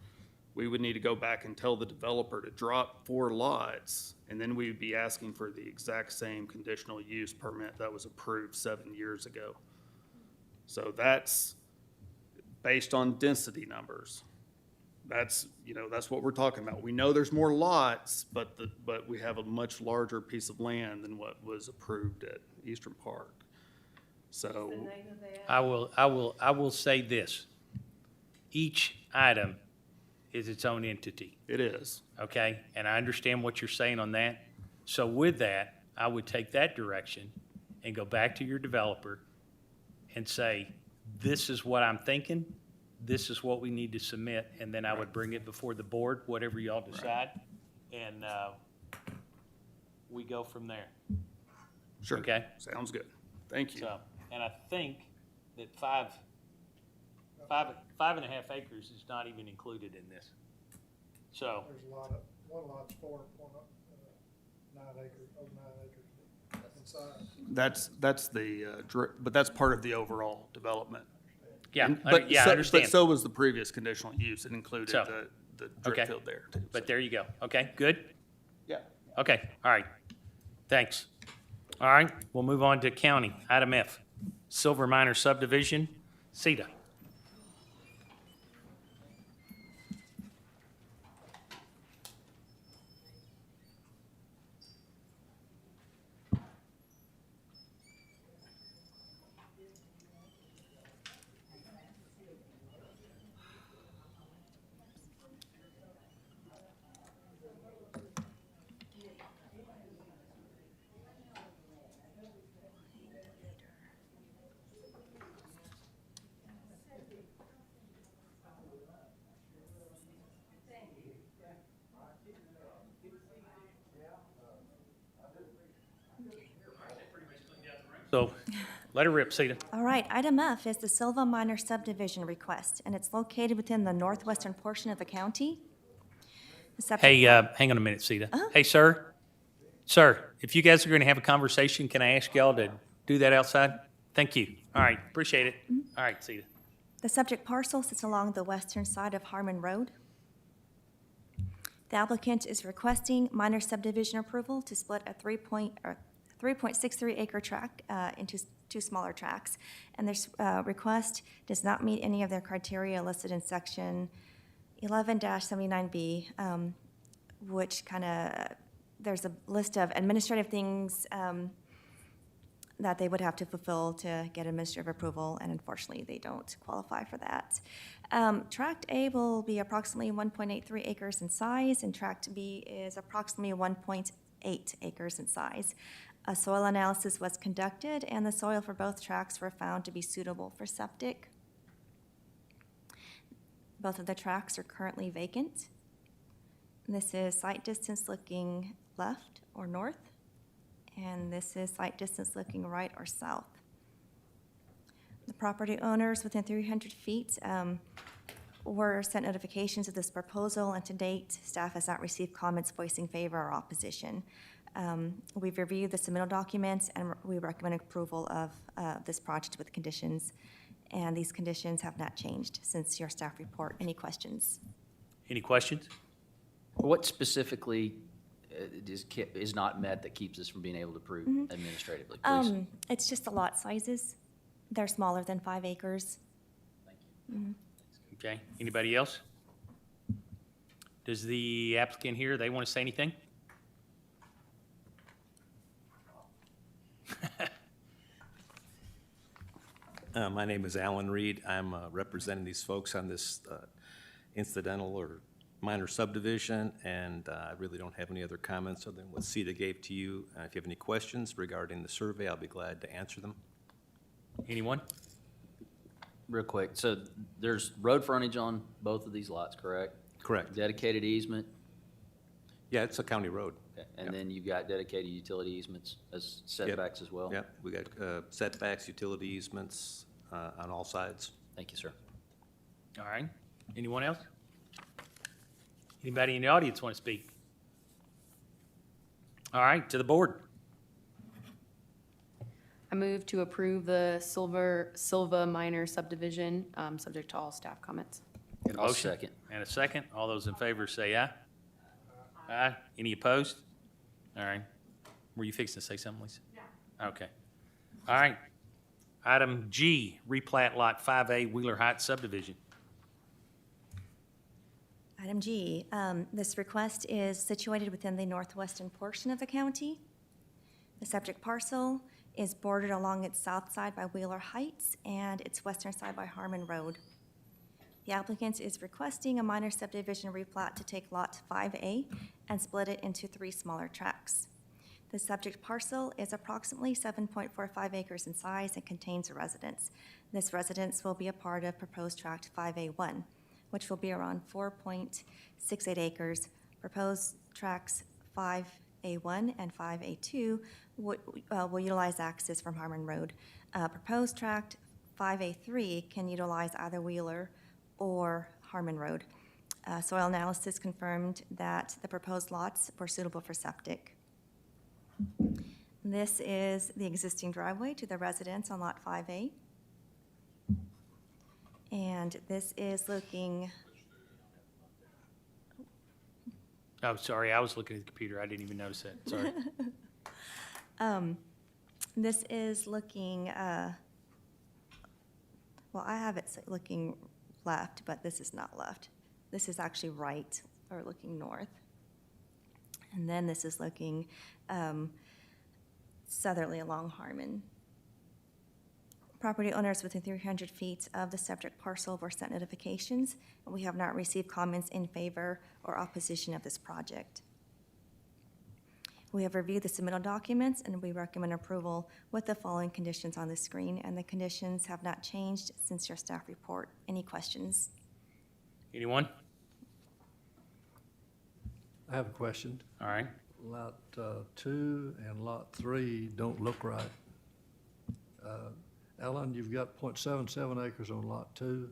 we would need to go back and tell the developer to drop 4 lots, and then we would be asking for the exact same conditional use permit that was approved 7 years ago. So that's based on density numbers. That's what we're talking about. We know there's more lots, but we have a much larger piece of land than what was approved at Eastern Park. So I will say this. Each item is its own entity. it is. Okay? And I understand what you're saying on that. So with that, I would take that direction and go back to your developer and say, this is what I'm thinking, this is what we need to submit, and then I would bring it before the board, whatever y'all decide, and we go from there. Sure. Okay? Sounds good. Thank you. So, and I think that five and a half acres is not even included in this. So, There's a lot of, one lot's 9 acres, over 9 acres inside. That's but that's part of the overall development. yeah, And- I but so- understand. But so was the previous conditional use. It included So, the okay. drip field there too. But there you go. Okay, good? Yeah. Okay, all right. Thanks. All right, we'll move on to county. Item F, Silver Miner subdivision, CETA. So, let her rip, CETA. All right, item F is the Silva Minor subdivision request, and it's located within the northwestern portion of the county. The subject- Hey, hang on a minute, CETA. Hey, sir. Sir, if you guys are going to have a conversation, can I ask y'all to do that outside? Thank you. All right, appreciate it. All right, CETA. The subject parcel sits along the western side of Harmon Road. The applicant is requesting minor subdivision approval to split a 3.63 acre tract into 2 smaller tracts. And this request does not meet any of their criteria listed in section 11-79B, which there's a list of administrative things that they would have to fulfill to get administrative approval, and unfortunately, they don't qualify for that. Tract A will be approximately 1.83 acres in size, and Tract B is approximately 1.8 acres in size. A soil analysis was conducted, and the soil for both tracts were found to be suitable for septic. Both of the tracts are currently vacant. This is site distance looking left or north, and this is site distance looking right or south. The property owners within 300 feet were sent notifications of this proposal, and to date, staff has not received comments voicing favor or opposition. We've reviewed the submittal documents, and we recommend approval of this project with conditions, and these conditions have not changed since your staff report. Any questions? Any questions? What specifically is not met that keeps us from being able to approve administratively, please? It's just the lot sizes. They're smaller than 5 acres. Okay, anybody else? Does the applicant here, they want to say anything? My name is Alan Reed. I'm representing these folks on this incidental or minor subdivision, and I really don't have any other comments other than what CETA gave to you. If you have any questions regarding the survey, I'll be glad to answer them. Anyone? Real quick, so there's road frontage on both of these lots, correct? Correct. Dedicated easement, Yeah, it's a county road. and then you've got dedicated utility easements as setbacks as well? Yep, we got setbacks, utility easements on all sides. Thank you, sir. All right. Anyone else? Anybody in the audience want to speak? All right, to the board. I move to approve the Silva minor subdivision, subject to all staff comments. Got a I'll motion second. And a second. All those in favor say aye. Aye. Any opposed? All right. Were you fixing to say something, Lisa? Yeah. Okay. All right. Item G, replat lot 5A Wheeler Heights subdivision. Item G, this request is situated within the northwestern portion of the county. The subject parcel is bordered along its south side by Wheeler Heights and its western side by Harmon Road. The applicant is requesting a minor subdivision replat to take Lot 5A and split it into 3 smaller tracts. The subject parcel is approximately 7.45 acres in size and contains a residence. This residence will be a part of proposed tract 5A1, which will be around 4.68 acres. Proposed tracts 5A1 and 5A2 will utilize access from Harmon Road. Proposed tract 5A3 can utilize either Wheeler or Harmon Road. Soil analysis confirmed that the proposed lots were suitable for septic. This is the existing driveway to the residence on Lot 5A. And this is looking, Oh, sorry, I was looking at the computer. I didn't even notice that. Sorry. this is looking, well, I have it looking left, but this is not left. This is actually right, or looking north. And then this is looking southerly along Harmon. Property owners within 300 feet of the subject parcel were sent notifications, and we have not received comments in favor or opposition of this project. We have reviewed the submittal documents, and we recommend approval with the following conditions on the screen, and the conditions have not changed since your staff report. Any questions? Anyone? I have a question. All right. Lot 2 and Lot 3 don't look right. Ellen, you've got .77 acres on Lot 2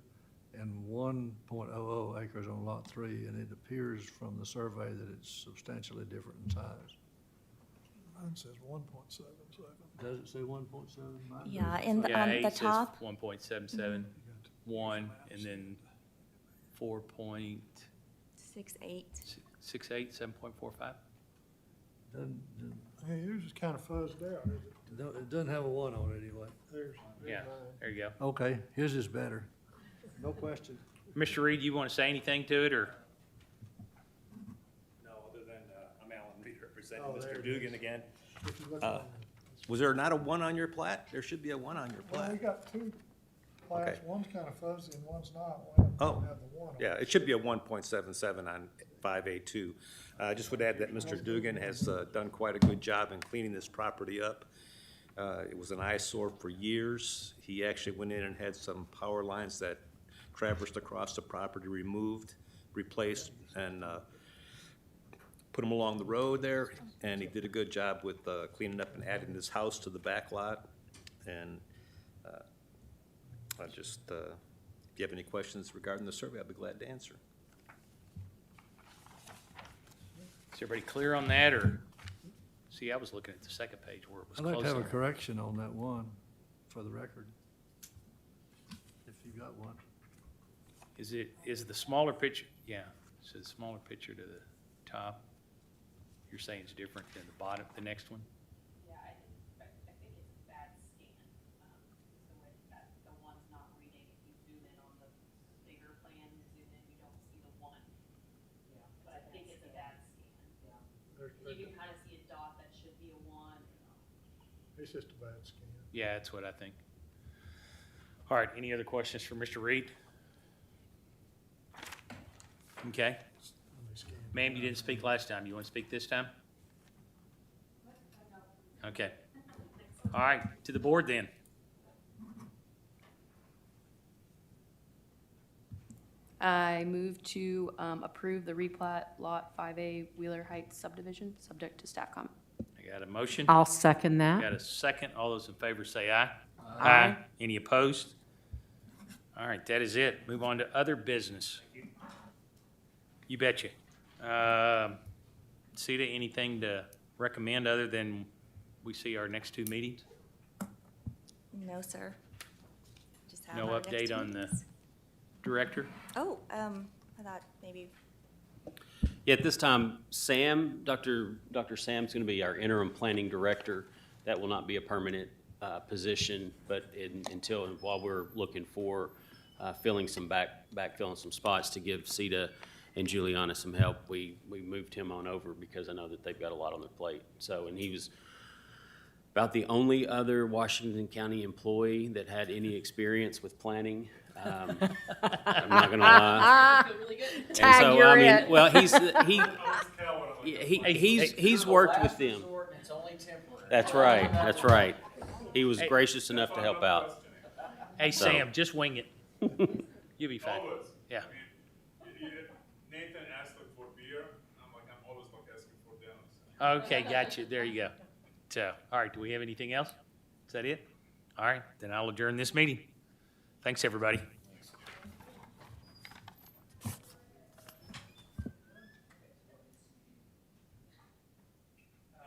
and 1.00 acres on Lot 3, and it appears from the survey that it's substantially different in size. Mine says 1.77. Does it say 1.7? Yeah, in the, Yeah, on A the says top, 1.77, 1, and then 4.68, 6.8. 7.45. Hey, yours is kind of fuzzed out, is it? It doesn't have a 1 on it anyway. There's Yeah, mine. there you go. Okay, his is better. No question. Mr. Reed, you want to say anything to it, or? No, other than I'm Alan Reed representing Oh, there Mr. it Dugan is. again. If you look on Was there not a 1 on your plat? There should be a 1 on your Well, we plat. got 2 plats, Okay. one's kind of fuzzy and one's not. One of them Oh, doesn't have the 1 on it. yeah, it should be a 1.77 on 5A2. I just would add that Mr. Dugan has done quite a good job in cleaning this property up. It was an eyesore for years. He actually went in and had some power lines that traversed across the property removed, replaced, and put them along the road there. And he did a good job with cleaning up and adding this house to the back lot. And I just, if you have any questions regarding the survey, I'll be glad to answer. Is everybody clear on that, or? See, I was looking at the second page where it was I'd like to have a closer. correction on that 1 for the record, if you got one. Is the smaller picture, yeah, so the smaller picture to the top, you're saying it's different than the bottom, the next one? Yeah, I think it's a bad scan, the way that the one's not reading. If you zoom in on the bigger plan, you zoom in, you don't see the 1. Yeah. But I think it's a bad scan. Yeah. You can kind of see a dot that should be a 1. It's just a bad scan. Yeah, that's what I think. All right, any other questions for Mr. Reed? Okay, Ma'am, you didn't speak last time. You want to speak this time? Okay. All right, to the board then. I move to approve the replat Lot 5A Wheeler Heights subdivision, subject to staff comment. I got a motion. I'll second that. Got a second. All those in favor say aye. Aye. Any opposed? All right, that is it. Move on to other business. You betcha. Sita, anything to recommend other than we see our next two meetings? No, sir. Just have No our next update on the meetings. director? Oh, I thought maybe, Yeah, at this time, Sam, Dr. Sam's going to be our interim planning director. That will not be a permanent position, but while we're looking for backfilling some spots to give Sita and Juliana some help, we moved him on over because I know that they've got a lot on their plate. So, and he was about the only other Washington County employee that had any experience with planning. I'm not gonna lie. And so, I mean, well, he's worked with them. That's right, that's right. He was gracious enough to help out. Hey, So- Sam, just wing it. You'll be fine. Yeah. Nathan asked for beer. I'm always asking for dinner. Okay, got you. There you go. So, all right, do we have anything else? Is that it? All right, then I'll adjourn this meeting. Thanks, everybody.